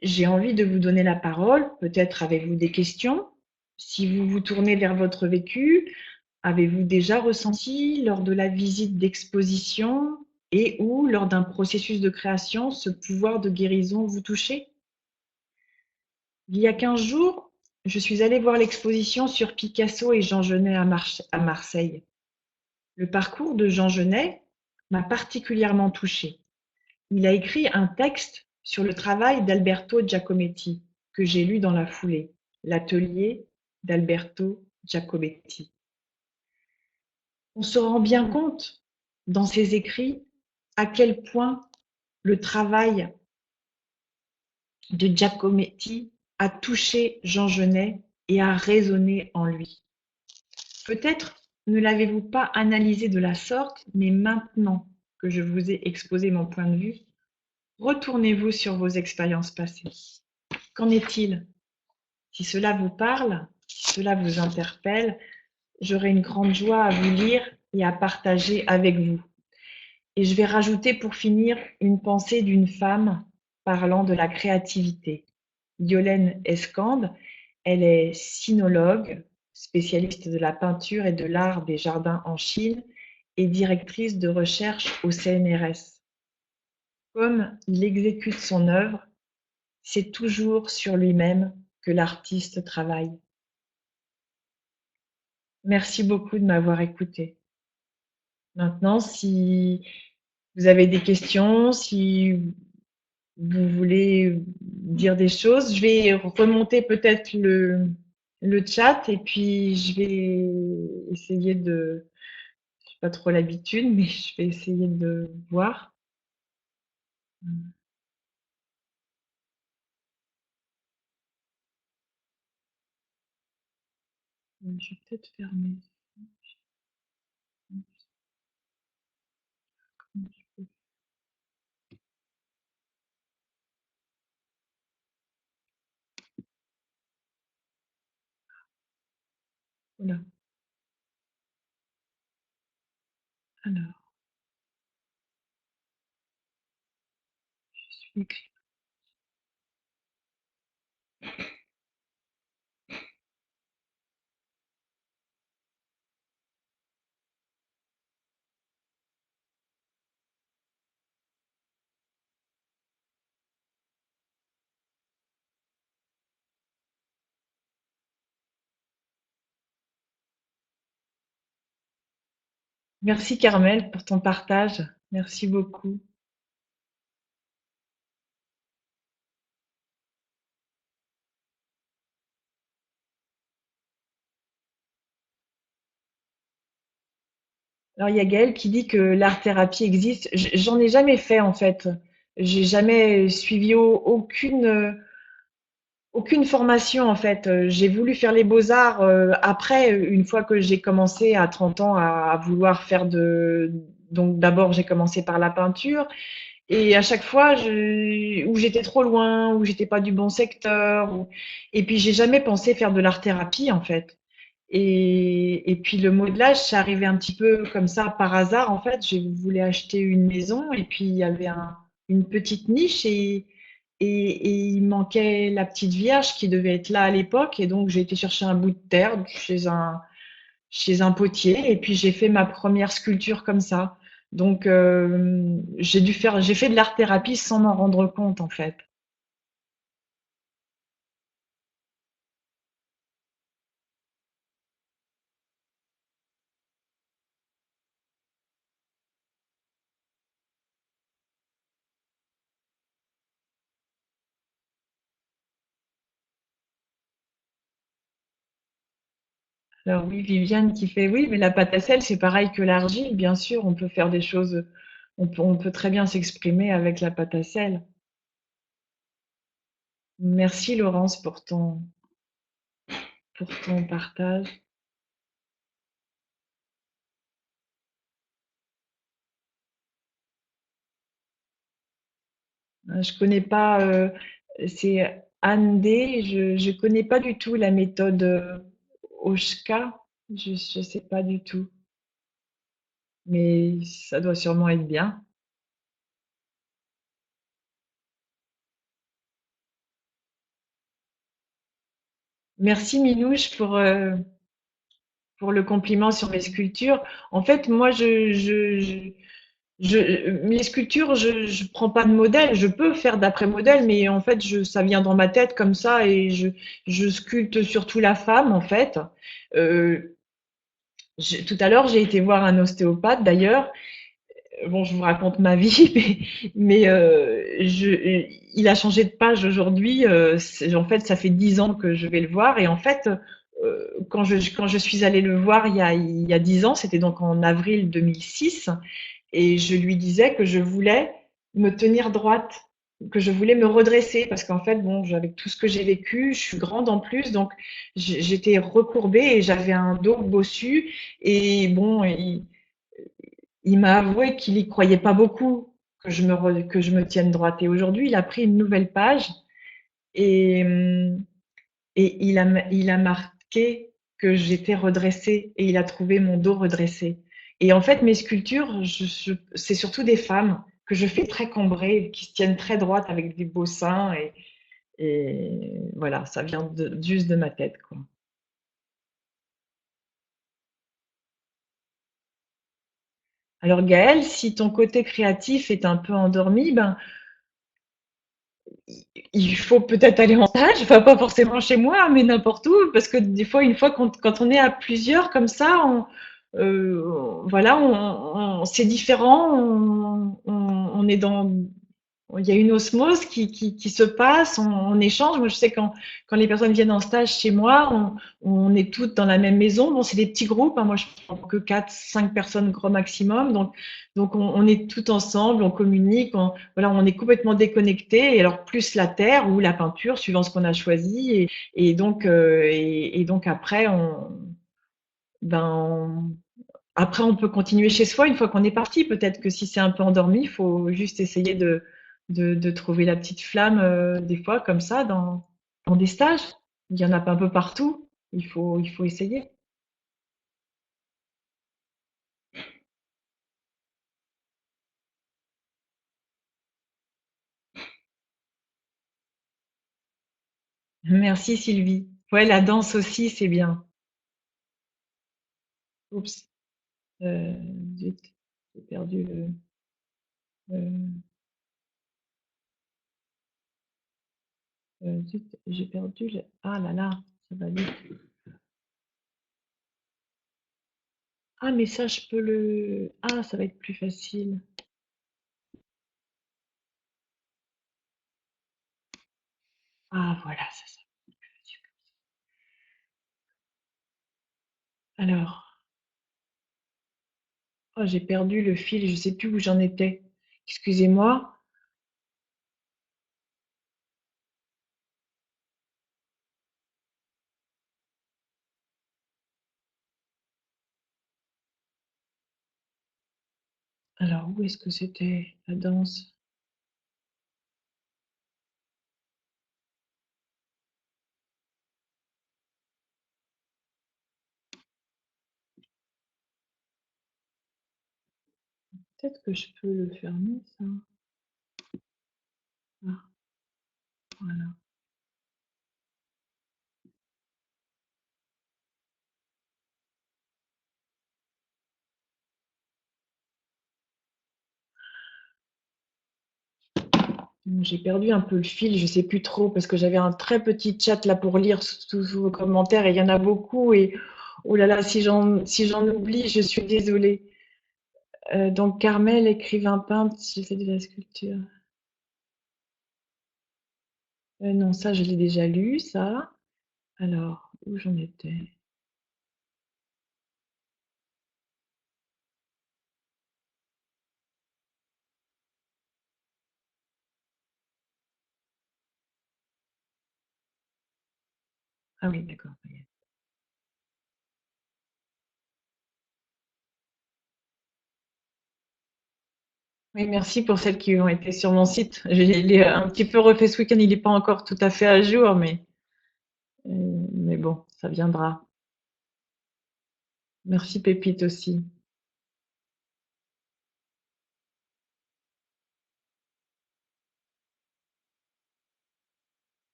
j'ai envie de vous donner la parole. Peut-être avez-vous des questions? Si vous vous tournez vers votre vécu, avez-vous déjà ressenti lors de la visite d'exposition et ou lors d'un processus de création ce pouvoir de guérison vous toucher? Il y a 15 jours, je suis allée voir l'exposition sur Picasso et Jean Genet à Marseille. Le parcours de Jean Genet m'a particulièrement touchée. Il a écrit un texte sur le travail d'Alberto Giacometti que j'ai lu dans la foulée, l'atelier d'Alberto Giacometti. On se rend bien compte dans ses écrits à quel point le travail de Giacometti a touché Jean Genet et a résonné en lui. Peut-être ne l'avez-vous pas analysé de la sorte, mais maintenant que je vous ai exposé mon point de vue, retournez-vous sur vos expériences passées. Qu'en est-il? Si cela vous parle, si cela vous interpelle, j'aurai une grande joie à vous lire et à partager avec vous. Et je vais rajouter pour finir une pensée d'une femme parlant de la créativité. Yolène Escande, elle est sinologue, spécialiste de la peinture et de l'art des jardins en Chine et directrice de recherche au CNRS. Comme il exécute son œuvre, c'est toujours sur lui-même que l'artiste travaille. Merci beaucoup de m'avoir écouté. Maintenant, si vous avez des questions, si vous voulez dire des choses, je vais remonter peut-être le chat et puis je vais essayer de, je n'ai pas trop l'habitude, mais je vais essayer de voir. Je vais peut-être fermer. Voilà. Alors, je suis écrit. Merci Carmel pour ton partage. Merci beaucoup. Alors, il y a Gaëlle qui dit que l'art-thérapie existe. J'en ai jamais fait, en fait. J'ai jamais suivi aucune aucune formation en fait. J'ai voulu faire les beaux-arts après, une fois que j'ai commencé à 30 ans à vouloir faire de... Donc d'abord j'ai commencé par la peinture et à chaque fois où j'étais trop loin, où j'étais pas du bon secteur, et puis j'ai jamais pensé faire de l'art-thérapie en fait. Et puis le modelage, c'est arrivé un petit peu comme ça par hasard en fait. Je voulais acheter une maison et puis il y avait une petite niche et il manquait la petite Vierge qui devait être là à l'époque. Et donc, j'ai été chercher un bout de terre chez un potier et puis j'ai fait ma première sculpture comme ça. Donc, j'ai fait de l'art-thérapie sans m'en rendre compte, en fait. Alors oui, Viviane qui fait oui, mais la pâte à sel, c'est pareil que l'argile, bien sûr, on peut faire des choses, on peut très bien s'exprimer avec la pâte à sel. Merci Laurence pour ton partage. Je connais pas, c'est Anne D. Je connais pas du tout la méthode Oshka. Je sais pas du tout, mais ça doit sûrement être bien. Merci Minouche pour le compliment sur mes sculptures. En fait, moi, mes sculptures, je prends pas de modèle. Je peux faire d'après modèle, mais en fait, ça vient dans ma tête comme ça et je sculpte surtout la femme, en fait. Euh, Tout à l'heure, j'ai été voir un ostéopathe d'ailleurs. Bon, je vous raconte ma vie, il a changé de page aujourd'hui. En fait, ça fait 10 ans que je vais le voir. Et en fait, quand je suis allée le voir il y a 10 ans, c'était donc en avril 2006, et je lui disais que je voulais me tenir droite, que je voulais me redresser, parce qu'en fait, bon, avec tout ce que j'ai vécu, je suis grande en plus, donc j'étais recourbée et j'avais un dos bossu. Et bon, il m'a avoué qu'il y croyait pas beaucoup que je me tienne droite. Et aujourd'hui, il a pris une nouvelle page et, il a marqué que j'étais redressée et il a trouvé mon dos redressé. Et en fait, mes sculptures, c'est surtout des femmes que je fais très cambrées, qui se tiennent très droites avec des beaux seins et voilà, ça vient juste de ma tête, quoi. Alors Gaëlle, si ton côté créatif est un peu endormi, ben il faut peut-être aller en stage, enfin pas forcément chez moi, mais n'importe où, parce que des fois, quand on est à plusieurs comme ça, voilà, c'est différent, on est dans, il y a une osmose qui se passe, on échange. Moi, je sais quand les personnes viennent en stage chez moi, on est toutes dans la même maison. Bon, c'est des petits groupes, hein. Moi, je prends que 4, 5 personnes gros maximum. Donc on est toutes ensemble, on communique, voilà, on est complètement déconnectés. Et alors, plus la terre ou la peinture, suivant ce qu'on a choisi. Et donc après, ben, après, on peut continuer chez soi une fois qu'on est parti. Peut-être que si c'est un peu endormi, il faut juste essayer de trouver la petite flamme des fois comme ça dans des stages. Il y en a pas un peu partout. Il faut essayer. Merci Sylvie. Ouais, la danse aussi, c'est bien. Oups, euh, zut, j'ai perdu euh, zut, j'ai perdu Ah là là, ça va vite. Ah, mais ça, je peux Ah, ça va être plus facile. Ah, voilà, c'est ça. Alors, oh, j'ai perdu le fil, je sais plus où j'en étais. Excusez-moi. Alors, où est-ce que c'était la danse? Peut-être que je peux le fermer, ça. Ah, voilà. J'ai perdu un peu le fil, je sais plus trop, parce que j'avais un très petit chat là pour lire sous vos commentaires et il y en a beaucoup et oh là là, si j'en oublie, je suis désolée. Donc Carmel, écrivain peintre, j'ai fait de la sculpture. Non, ça je l'ai déjà lu, ça. Alors, où j'en étais? Ah oui, d'accord. Oui, merci pour celles qui ont été sur mon site. Je l'ai un petit peu refait ce week-end, il n'est pas encore tout à fait à jour, mais bon, ça viendra. Merci Pépite aussi.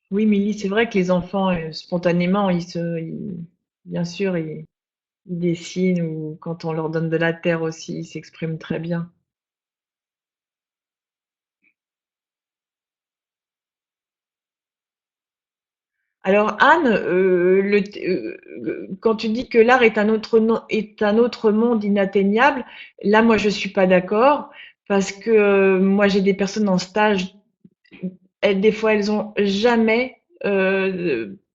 Oui, Milly, c'est vrai que les enfants, spontanément, bien sûr, ils dessinent ou quand on leur donne de la terre aussi, ils s'expriment très bien. Alors Anne, quand tu dis que l'art est un autre, est un autre monde inatteignable, là, moi, je suis pas d'accord parce que moi, j'ai des personnes en stage, des fois, elles ont jamais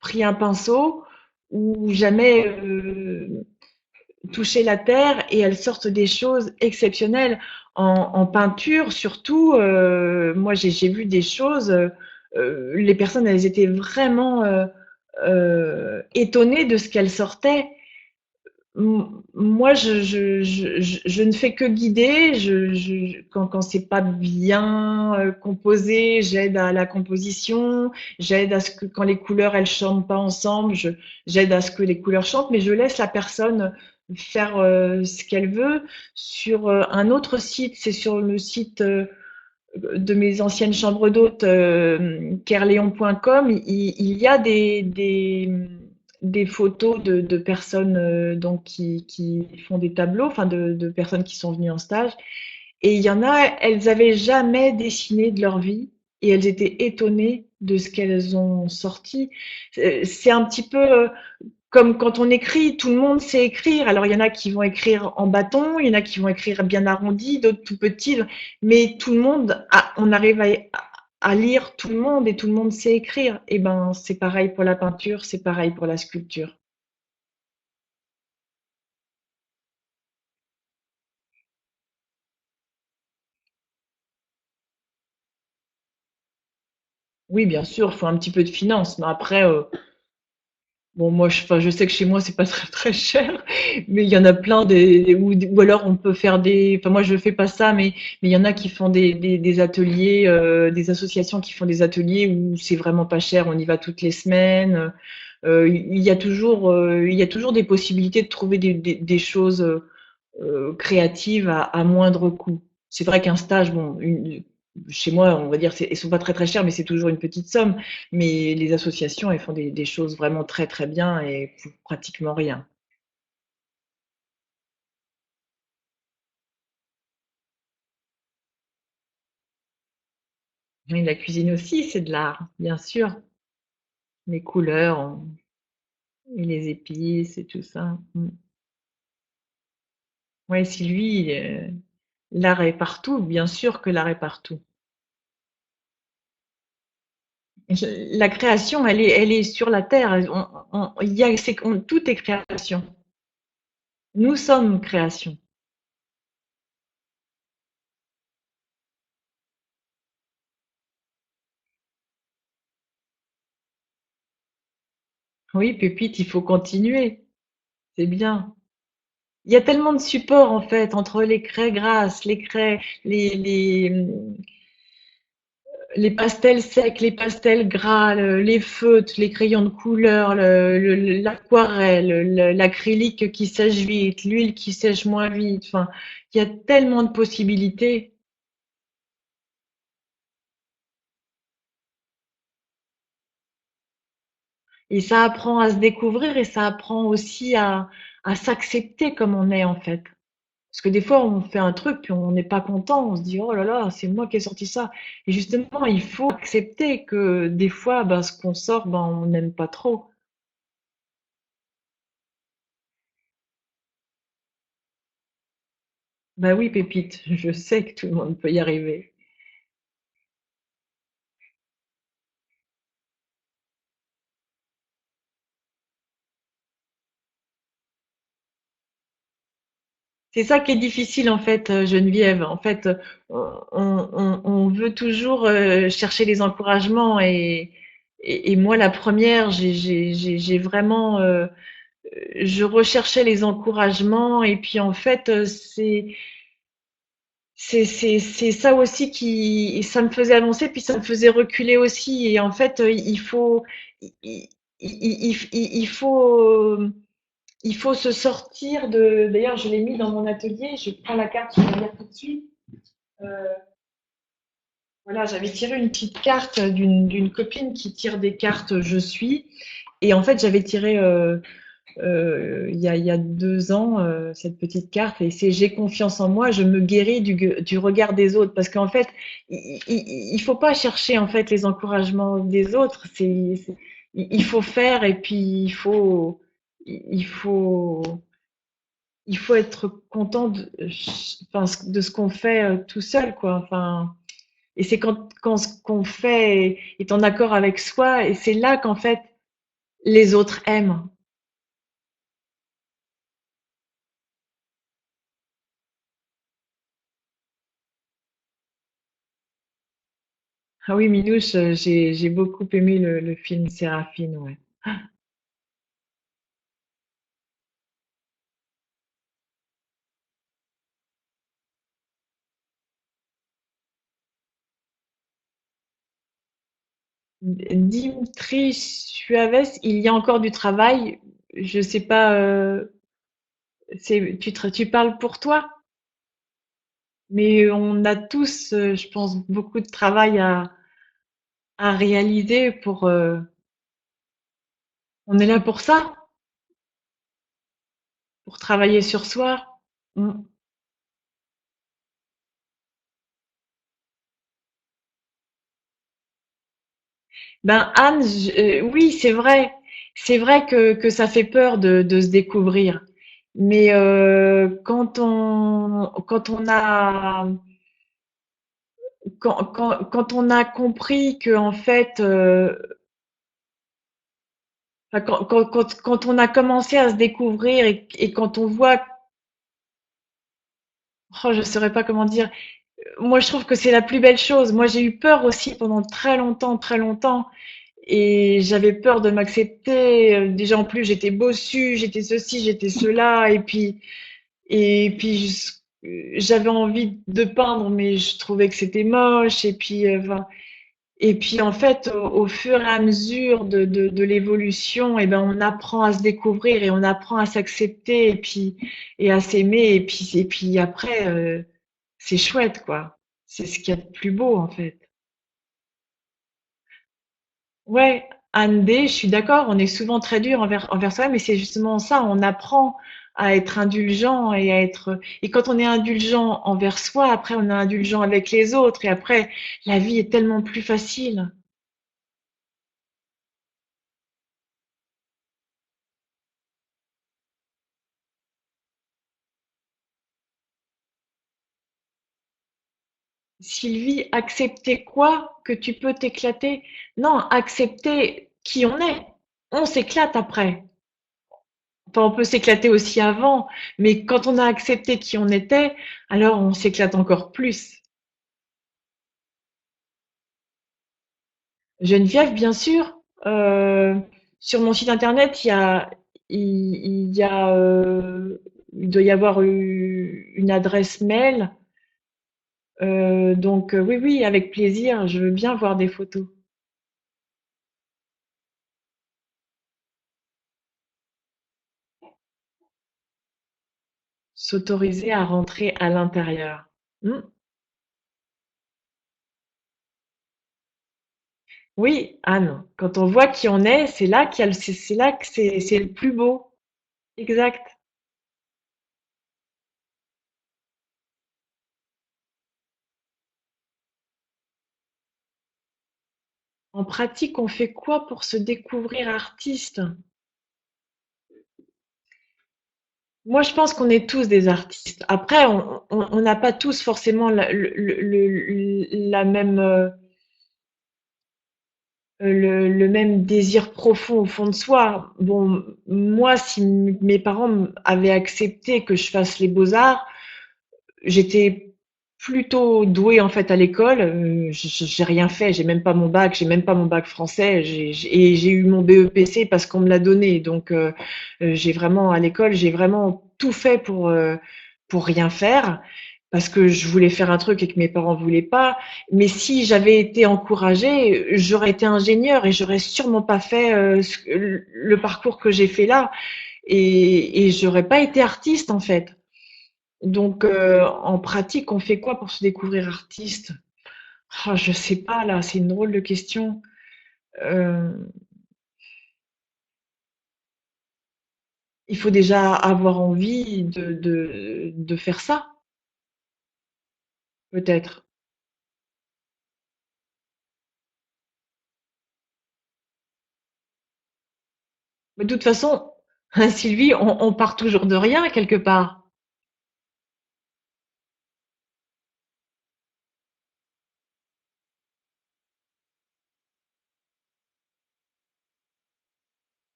pris un pinceau ou jamais toucher la terre et elles sortent des choses exceptionnelles. En peinture, surtout, moi j'ai vu des choses, les personnes elles étaient vraiment étonnées de ce qu'elles sortaient. Moi, je ne fais que guider. Quand c'est pas bien composé, j'aide à la composition. J'aide à ce que quand les couleurs elles chantent pas ensemble, j'aide à ce que les couleurs chantent. Mais je laisse la personne faire ce qu'elle veut. Sur un autre site, c'est sur le site de mes anciennes chambres d'hôtes, kerléon.com, il y a des photos de personnes donc qui font des tableaux, enfin de personnes qui sont venues en stage. Et il y en a, elles avaient jamais dessiné de leur vie et elles étaient étonnées de ce qu'elles ont sorti. C'est un petit peu comme quand on écrit, tout le monde sait écrire. Alors, il y en a qui vont écrire en bâton, il y en a qui vont écrire bien arrondi, d'autres tout petits, mais tout le monde, on arrive à lire tout le monde et tout le monde sait écrire. Et ben, c'est pareil pour la peinture, c'est pareil pour la sculpture. Oui, bien sûr, il faut un petit peu de finance, mais après, bon, moi, enfin, je sais que chez moi, c'est pas très très cher, mais il y en a plein ou alors on peut faire enfin, moi, je fais pas ça, mais il y en a qui font des ateliers, des associations qui font des ateliers où c'est vraiment pas cher, on y va toutes les semaines. Il y a toujours des possibilités de trouver des choses créatives à moindre coût. C'est vrai qu'un stage, bon, chez moi, on va dire, ils sont pas très très chers, mais c'est toujours une petite somme. Mais les associations, elles font des choses vraiment très très bien et pour pratiquement rien. Et la cuisine aussi, c'est de l'art, bien sûr. Les couleurs et les épices et tout ça. Mm. Ouais, si lui, l'art est partout, bien sûr que l'art est partout. La création, elle est sur la terre. Il y a, tout est création. Nous sommes création. Oui, Pépite, il faut continuer. C'est bien. Il y a tellement de supports en fait entre les craies grasses, les craies, les pastels secs, les pastels gras, les feutres, les crayons de couleur, l'aquarelle, l'acrylique qui sèche vite, l'huile qui sèche moins vite. Enfin, il y a tellement de possibilités. Et ça apprend à se découvrir et ça apprend aussi à s'accepter comme on est en fait. Parce que des fois, on fait un truc, puis on n'est pas content, on se dit, oh là là, c'est moi qui ai sorti ça. Et justement, il faut accepter que des fois, ben, ce qu'on sort, ben, on n'aime pas trop. Bah oui, Pépite, je sais que tout le monde peut y arriver. C'est ça qui est difficile en fait, Geneviève. En fait, on veut toujours chercher les encouragements et moi la première, j'ai vraiment, je recherchais les encouragements et puis en fait, c'est ça aussi qui, ça me faisait avancer puis ça me faisait reculer aussi et en fait, il, il, il faut il faut se sortir de. D'ailleurs, je l'ai mis dans mon atelier. Je prends la carte, je vais la lire tout de suite. Euh, voilà, j'avais tiré une petite carte d'une copine qui tire des cartes Je suis. Et en fait, j'avais tiré il y a 2 ans cette petite carte. Et c'est J'ai confiance en moi, je me guéris du regard des autres. Parce qu'en fait, il faut pas chercher en fait les encouragements des autres. Il faut faire et puis il faut il faut être content enfin, de ce qu'on fait tout seul, quoi. Enfin, et c'est quand ce qu'on fait est en accord avec soi, et c'est là qu'en fait les autres aiment. Ah oui, Minouche, j'ai beaucoup aimé le film Séraphine, ouais. Dimitri Suaves, il y a encore du travail. Je sais pas, tu parles pour toi, mais on a tous, je pense, beaucoup de travail à réaliser pour. On est là pour ça. Pour travailler sur soi. Mmh. Ben Anne, oui, c'est vrai. C'est vrai que ça fait peur de se découvrir. Mais quand on a compris que en fait, enfin, quand on a commencé à se découvrir et quand on voit, oh, je saurais pas comment dire. Moi, je trouve que c'est la plus belle chose. Moi, j'ai eu peur aussi pendant très longtemps. Et j'avais peur de m'accepter. Déjà, en plus, j'étais bossue, j'étais ceci, j'étais cela. J'avais envie de peindre, mais je trouvais que c'était moche. Enfin, et puis, en fait, au fur et à mesure de l'évolution, eh ben, on apprend à se découvrir et on apprend à s'accepter et à s'aimer. Et puis après, c'est chouette, quoi. C'est ce qu'il y a de plus beau, en fait. Ouais, Anne D, je suis d'accord, on est souvent très dur envers soi, mais c'est justement ça, on apprend à être indulgent et quand on est indulgent envers soi, après on est indulgent avec les autres, et après la vie est tellement plus facile. Sylvie, accepter quoi? Que tu peux t'éclater? Non, accepter qui on est. On s'éclate après. Enfin, on peut s'éclater aussi avant, mais quand on a accepté qui on était, alors on s'éclate encore plus. Geneviève, bien sûr. Sur mon site internet, il y a, il doit y avoir une adresse mail. Donc, oui, oui, avec plaisir. Je veux bien voir des photos. S'autoriser à rentrer à l'intérieur. Hmm. Oui, Anne. Quand on voit qui on est, c'est là qu'il y a c'est là que c'est le plus beau. Exact. En pratique, on fait quoi pour se découvrir artiste? Moi, je pense qu'on est tous des artistes. Après, on n'a pas tous forcément la même, le même désir profond au fond de soi. Bon, moi, si mes parents avaient accepté que je fasse les beaux-arts, j'étais plutôt douée en fait à l'école. J'ai rien fait, j'ai même pas mon bac français. Et j'ai eu mon BEPC parce qu'on me l'a donné. Donc j'ai vraiment à l'école, j'ai vraiment tout fait pour rien faire parce que je voulais faire un truc et que mes parents voulaient pas. Mais si j'avais été encouragée, j'aurais été ingénieure et j'aurais sûrement pas fait le parcours que j'ai fait là. Et j'aurais pas été artiste en fait. Donc, en pratique, on fait quoi pour se découvrir artiste? Ah, je sais pas là, c'est une drôle de question. Euh, il faut déjà avoir envie de faire ça, peut-être. Mais de toute façon, Sylvie, on part toujours de rien quelque part.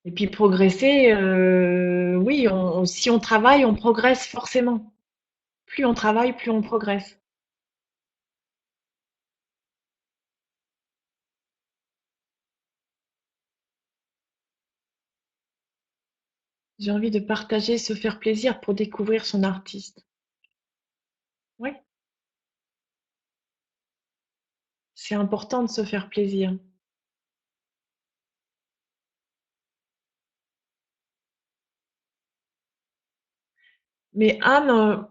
Et puis progresser, oui, si on travaille, on progresse forcément. Plus on travaille, plus on progresse. J'ai envie de partager, se faire plaisir pour découvrir son artiste. Oui, c'est important de se faire plaisir. Mais Anne,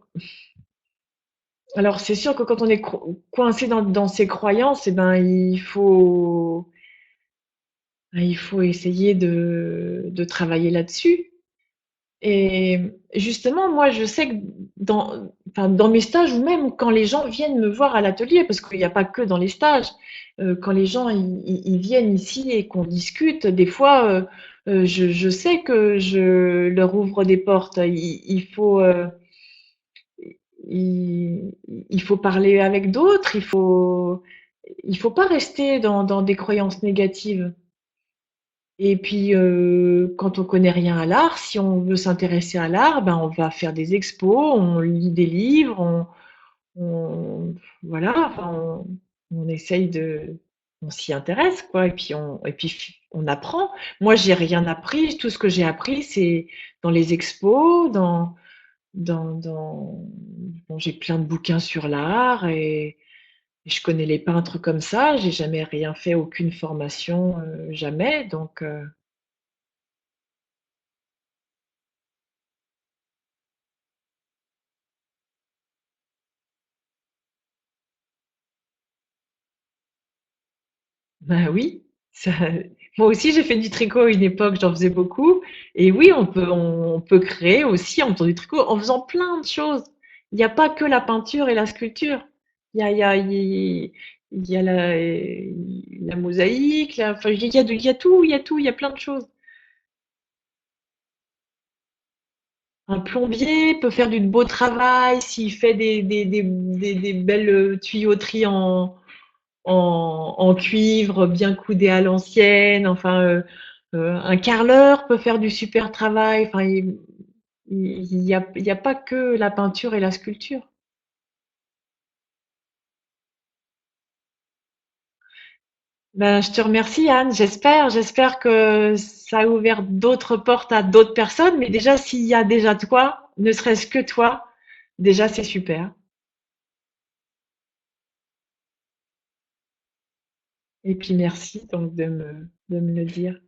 alors c'est sûr que quand on est coincé dans ses croyances, eh ben il faut essayer de travailler là-dessus. Et justement, moi, je sais que enfin, dans mes stages ou même quand les gens viennent me voir à l'atelier, parce qu'il n'y a pas que dans les stages, quand les gens ils viennent ici et qu'on discute, des fois, je sais que je leur ouvre des portes. Il, il faut parler avec d'autres, il faut pas rester dans des croyances négatives. Et puis, quand on connaît rien à l'art, si on veut s'intéresser à l'art, ben, on va faire des expos, on lit des livres, voilà, enfin, on essaye on s'y intéresse, quoi, et puis on apprend. Moi, j'ai rien appris, tout ce que j'ai appris, c'est dans les expos, bon, j'ai plein de bouquins sur l'art et je connais les peintres comme ça, j'ai jamais rien fait, aucune formation, jamais, donc, bah oui, ça, moi aussi j'ai fait du tricot à une époque, j'en faisais beaucoup. Et oui, on peut créer aussi en faisant du tricot, en faisant plein de choses. Il n'y a pas que la peinture et la sculpture. Il y a la mosaïque, enfin, il y a tout, il y a tout, il y a plein de choses. Un plombier peut faire du beau travail s'il fait des belles tuyauteries en cuivre bien coudées à l'ancienne. Enfin, un carreleur peut faire du super travail. Enfin, il y a pas que la peinture et la sculpture. Ben, je te remercie, Anne. J'espère que ça a ouvert d'autres portes à d'autres personnes. Mais déjà, s'il y a déjà toi, ne serait-ce que toi, déjà, c'est super. Et puis, merci donc de me le dire.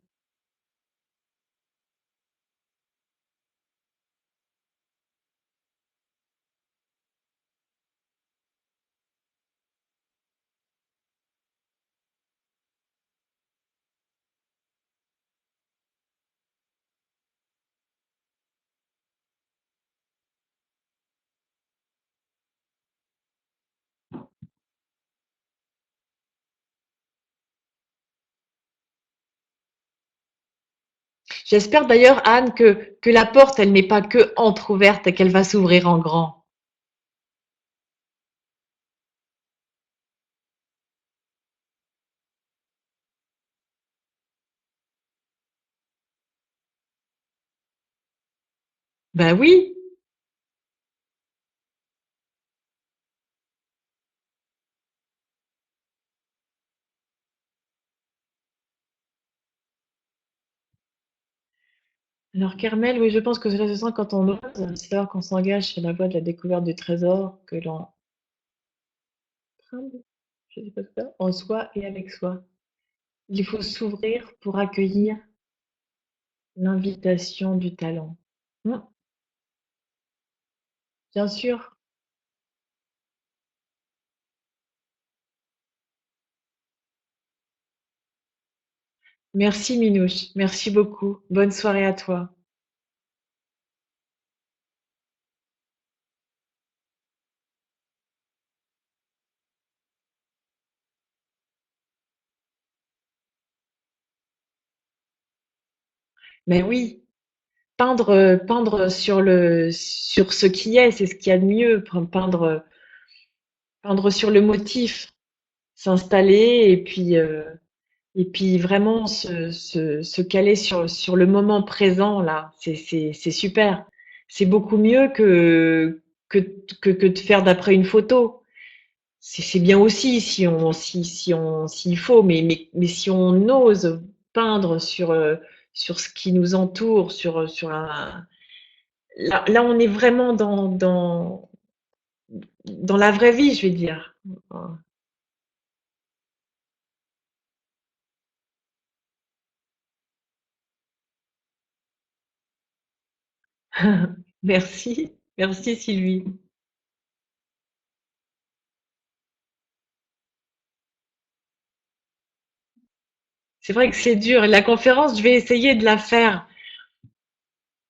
J'espère d'ailleurs, Anne, que la porte, elle n'est pas que entrouverte et qu'elle va s'ouvrir en grand. Ben oui. Alors, Carmel, oui, je pense que cela se sent quand on ose. C'est alors qu'on s'engage sur la voie de la découverte du trésor que l'on je sais pas ça, en soi et avec soi. Il faut s'ouvrir pour accueillir l'invitation du talent. Hmm, bien sûr. Merci Minouche. Merci beaucoup. Bonne soirée à toi. Mais oui, peindre sur ce qui est, c'est ce qu'il y a de mieux. Peindre sur le motif, s'installer et puis vraiment se caler sur le moment présent là. C'est super. C'est beaucoup mieux que, que de faire d'après une photo. C'est bien aussi s'il faut, mais si on ose peindre sur ce qui nous entoure, sur un, là on est vraiment dans la vraie vie, je vais dire. Merci, merci Sylvie. C'est vrai que c'est dur. Et la conférence, je vais essayer de la faire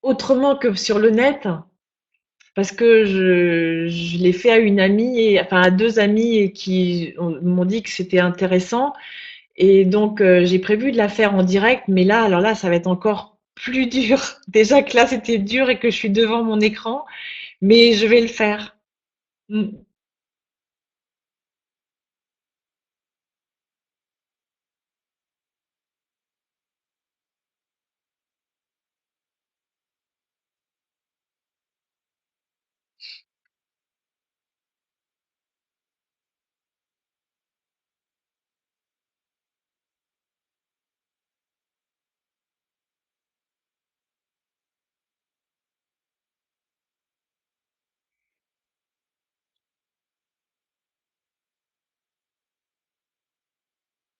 autrement que sur le net, parce que je l'ai fait à une amie, enfin à deux amies et qui m'ont dit que c'était intéressant. Et donc, j'ai prévu de la faire en direct, mais là, alors là, ça va être encore plus dur. Déjà que là, c'était dur et que je suis devant mon écran, mais je vais le faire. Mm.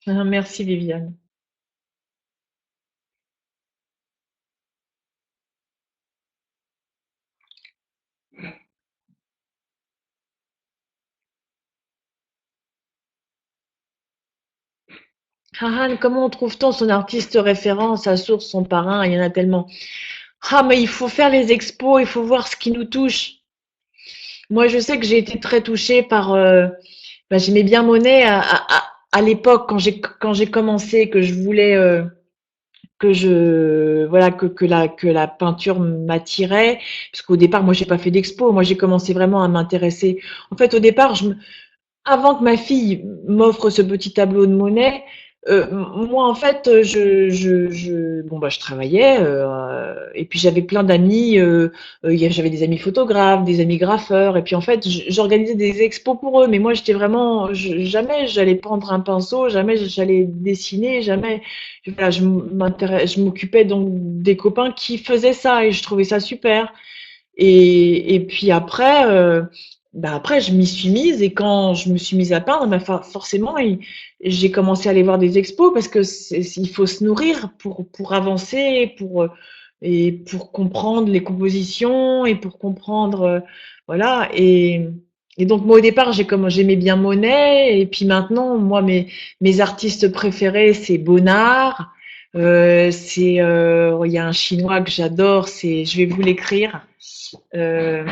Ah, merci, Viviane. Hahan, comment trouve-t-on son artiste référent, sa source, son parrain? Il y en a tellement. Ah, mais il faut faire les expos, il faut voir ce qui nous touche. Moi, je sais que j'ai été très touchée par. J'aimais bien Monet à l'époque quand j'ai commencé, que je voulais que la peinture m'attirait. Parce qu'au départ, moi, j'ai pas fait d'expo. Moi, j'ai commencé vraiment à m'intéresser. En fait, au départ, avant que ma fille m'offre ce petit tableau de Monet, moi en fait, bon bah je travaillais et puis j'avais plein d'amis. J'avais des amis photographes, des amis graffeurs, et puis en fait, j'organisais des expos pour eux. Mais moi, j'étais vraiment, jamais j'allais prendre un pinceau, jamais j'allais dessiner, jamais. Voilà, je m'occupais donc des copains qui faisaient ça et je trouvais ça super. Et puis après, bah après, je m'y suis mise et quand je me suis mise à peindre, bah forcément, j'ai commencé à aller voir des expos parce que il faut se nourrir pour avancer, et pour comprendre les compositions et pour comprendre, voilà. Et donc moi au départ, j'aimais bien Monet et puis maintenant, moi mes artistes préférés, c'est Bonnard. Il y a un chinois que j'adore, je vais vous l'écrire. Euh,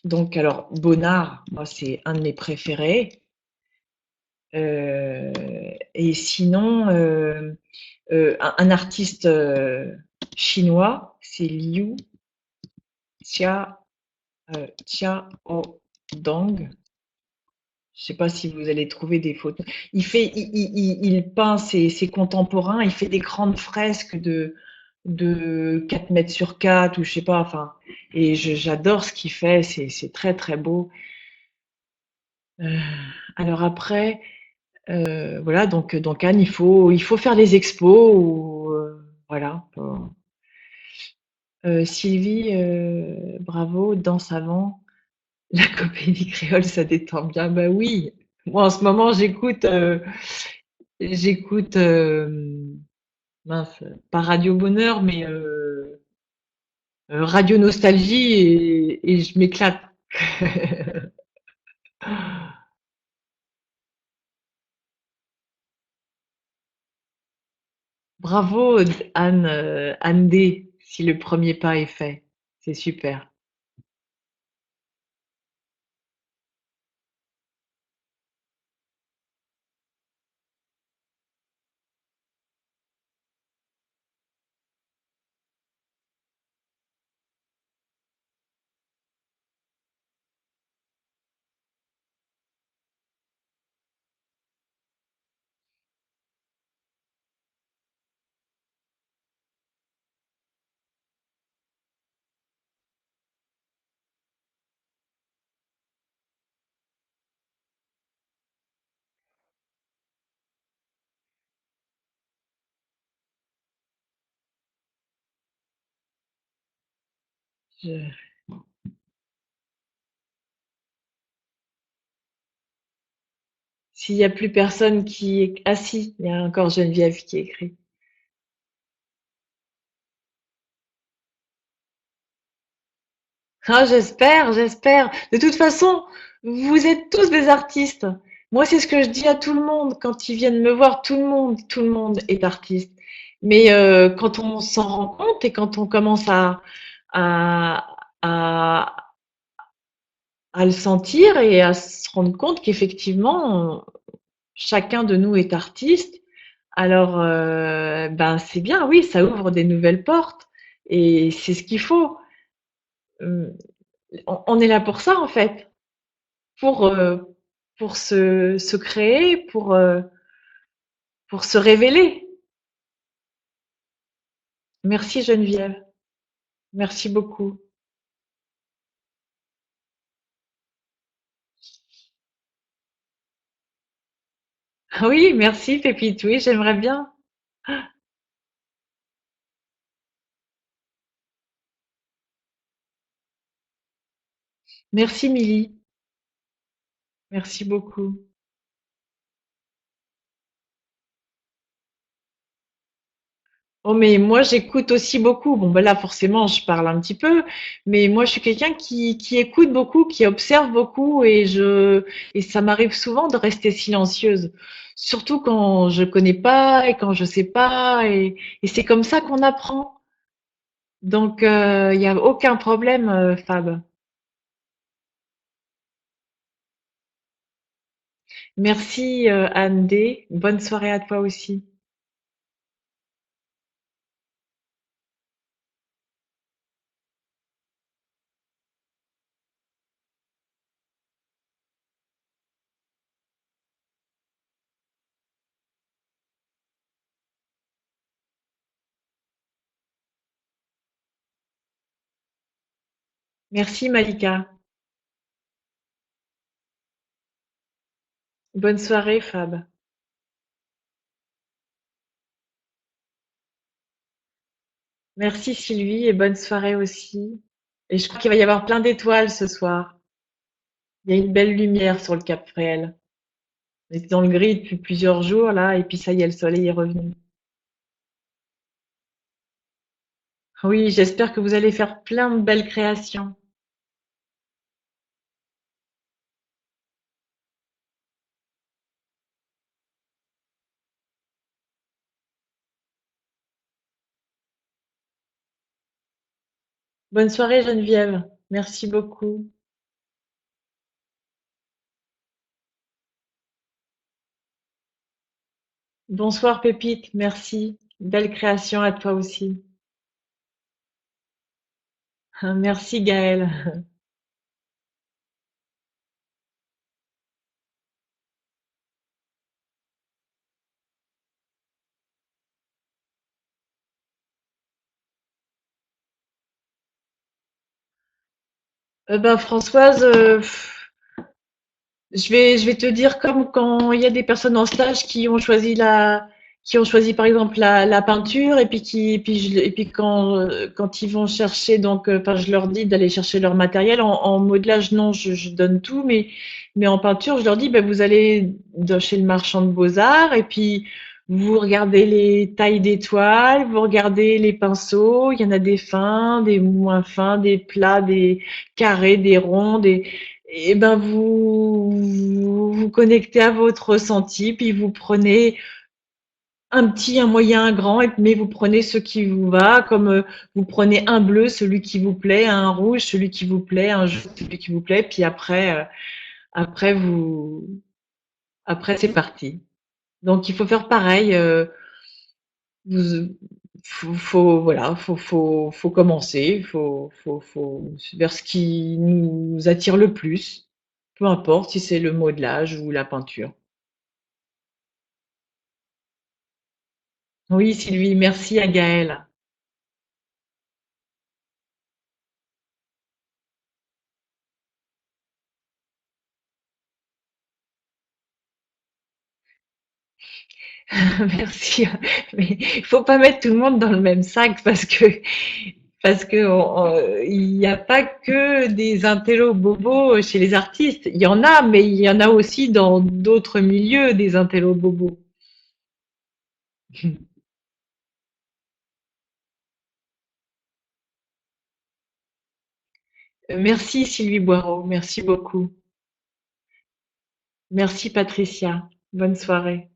donc, alors, Bonnard, moi, c'est un de mes préférés. Euh, et sinon, un artiste chinois, c'est Liu Xia, Xiaodong. Je sais pas si vous allez trouver des photos. Il peint ses contemporains, il fait des grandes fresques de 4 mètres sur 4 ou je sais pas, enfin, et j'adore ce qu'il fait, c'est très très beau. Euh, alors après, voilà, donc Anne, il faut faire des expos ou voilà. Sylvie, bravo, danse avant. La comédie créole, ça détend bien. Bah oui. Moi, en ce moment, j'écoute, mince, pas Radio Bonheur, mais Radio Nostalgie et je m'éclate. Bravo, Anne, Anne D, si le premier pas est fait. C'est super. Je- S'il y a plus personne qui est... Ah si, il y a encore Geneviève qui écrit. Ah, j'espère, j'espère. De toute façon, vous êtes tous des artistes. Moi, c'est ce que je dis à tout le monde quand ils viennent me voir. Tout le monde est artiste. Mais quand on s'en rend compte et quand on commence à, à, à le sentir et à se rendre compte qu'effectivement, chacun de nous est artiste, alors ben c'est bien, oui, ça ouvre des nouvelles portes et c'est ce qu'il faut. Euh, on est là pour ça en fait. pour, euh, pour se créer, pour se révéler. Merci Geneviève. Merci beaucoup. Ah oui, merci Pépite. Oui, j'aimerais bien. Merci Milly. Merci beaucoup. Oh, mais moi, j'écoute aussi beaucoup. Bon, ben là, forcément, je parle un petit peu, mais moi, je suis quelqu'un qui écoute beaucoup, qui observe beaucoup, et ça m'arrive souvent de rester silencieuse. Surtout quand je connais pas et quand je sais pas, et c'est comme ça qu'on apprend. Donc, il n'y a aucun problème, Fab. Merci, Anne D. Bonne soirée à toi aussi. Merci Malika. Bonne soirée Fab. Merci Sylvie et bonne soirée aussi. Et je crois qu'il va y avoir plein d'étoiles ce soir. Il y a une belle lumière sur le Cap Fréhel. On était dans le gris depuis plusieurs jours là, et puis ça y est, le soleil est revenu. Oui, j'espère que vous allez faire plein de belles créations. Bonne soirée Geneviève. Merci beaucoup. Bonsoir Pépite, merci. Belle création à toi aussi. Merci Gaëlle. Françoise, je vais te dire comme quand il y a des personnes en stage qui ont choisi par exemple la peinture et puis et puis quand ils vont chercher enfin je leur dis d'aller chercher leur matériel en modelage non je donne tout mais en peinture je leur dis vous allez chez le marchand de beaux-arts et puis vous regardez les tailles d'étoiles, vous regardez les pinceaux, il y en a des fins, des moins fins, des plats, des carrés, des ronds, et ben vous connectez à votre ressenti, puis vous prenez un petit, un moyen, un grand, mais vous prenez ce qui vous va, comme vous prenez un bleu, celui qui vous plaît, un rouge, celui qui vous plaît, un jaune, celui qui vous plaît, puis après après c'est parti. Donc il faut faire pareil. Vous, voilà, faut commencer, faut vers ce qui nous attire le plus, peu importe si c'est le modelage ou la peinture. Oui, Sylvie, merci à Gaëlle. Merci. Mais il faut pas mettre tout le monde dans le même sac parce que il n'y a pas que des intellos bobos chez les artistes. Il y en a, mais il y en a aussi dans d'autres milieux des intellos bobos. Merci Sylvie Boireau, merci beaucoup. Merci Patricia. Bonne soirée.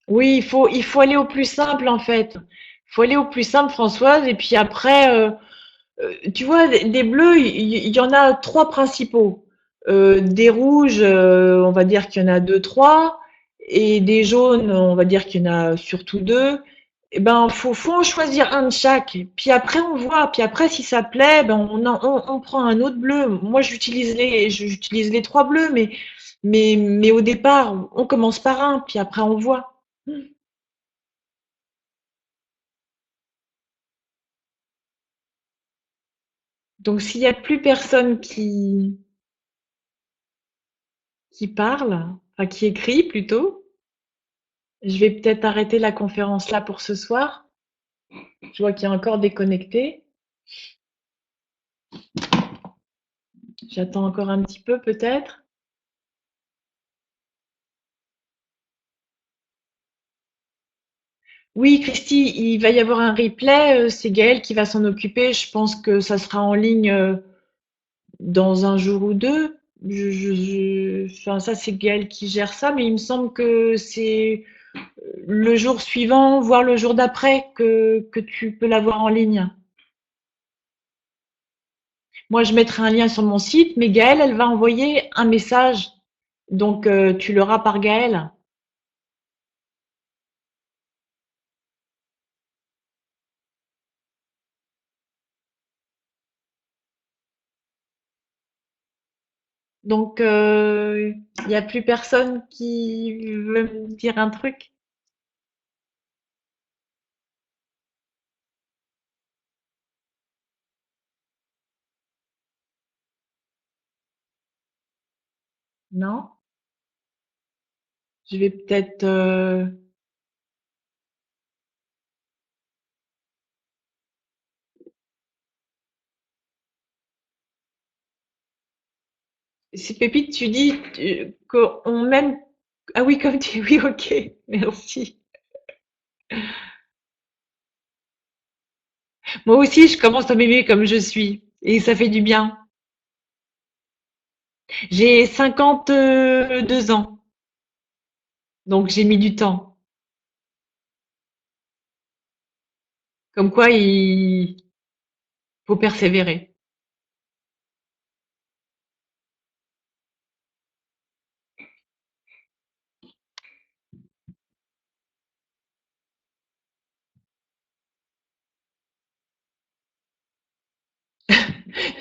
Oui, il faut aller au plus simple en fait. Il faut aller au plus simple, Françoise, et puis après, tu vois, des bleus, il y en a trois principaux. Des rouges, on va dire qu'il y en a deux, trois, et des jaunes, on va dire qu'il y en a surtout deux. Eh ben, faut en choisir un de chaque. Puis après, on voit. Puis après, si ça plaît, on prend un autre bleu. Moi, j'utilise les trois bleus, mais au départ, on commence par un, puis après, on voit. Donc, s'il y a plus personne qui parle, enfin, qui écrit plutôt, je vais peut-être arrêter la conférence là pour ce soir. Je vois qu'il y a encore des connectés. J'attends encore un petit peu peut-être. Oui, Christy, il va y avoir un replay. C'est Gaël qui va s'en occuper. Je pense que ça sera en ligne dans un jour ou deux. Enfin, ça, c'est Gaël qui gère ça, mais il me semble que c'est le jour suivant, voire le jour d'après, que tu peux l'avoir en ligne. Moi, je mettrai un lien sur mon site, mais Gaëlle, elle va envoyer un message. Donc, tu l'auras par Gaëlle. Donc, il n'y a plus personne qui veut me dire un truc. Non? Je vais peut-être... Si Pépite, tu dis qu'on m'aime... Ah oui, comme tu... Oui, ok, merci. Moi aussi, je commence à m'aimer comme je suis. Et ça fait du bien. J'ai 52 ans, donc j'ai mis du temps. Comme quoi, il faut persévérer.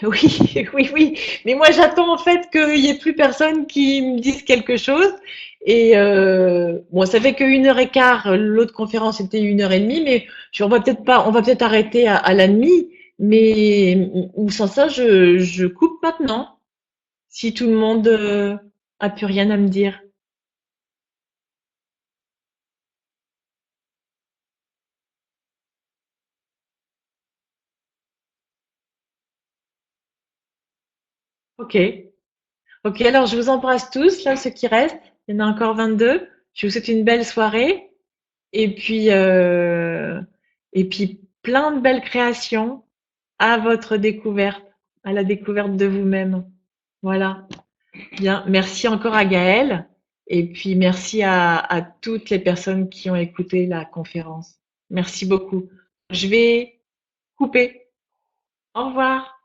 Oui, oui, oui. Mais moi, j'attends en fait qu'il y ait plus personne qui me dise quelque chose. Et bon, ça fait que 1 heure et quart. L'autre conférence était 1 heure et demie, mais on va peut-être pas, on va peut-être arrêter à la demi. Mais ou sans ça, je coupe maintenant. Si tout le monde a plus rien à me dire. Ok. Ok, alors je vous embrasse tous, là, ceux qui restent. Il y en a encore 22. Je vous souhaite une belle soirée. Et puis, plein de belles créations à votre découverte, à la découverte de vous-même. Voilà. Bien. Merci encore à Gaëlle. Et puis, merci à toutes les personnes qui ont écouté la conférence. Merci beaucoup. Je vais couper. Au revoir.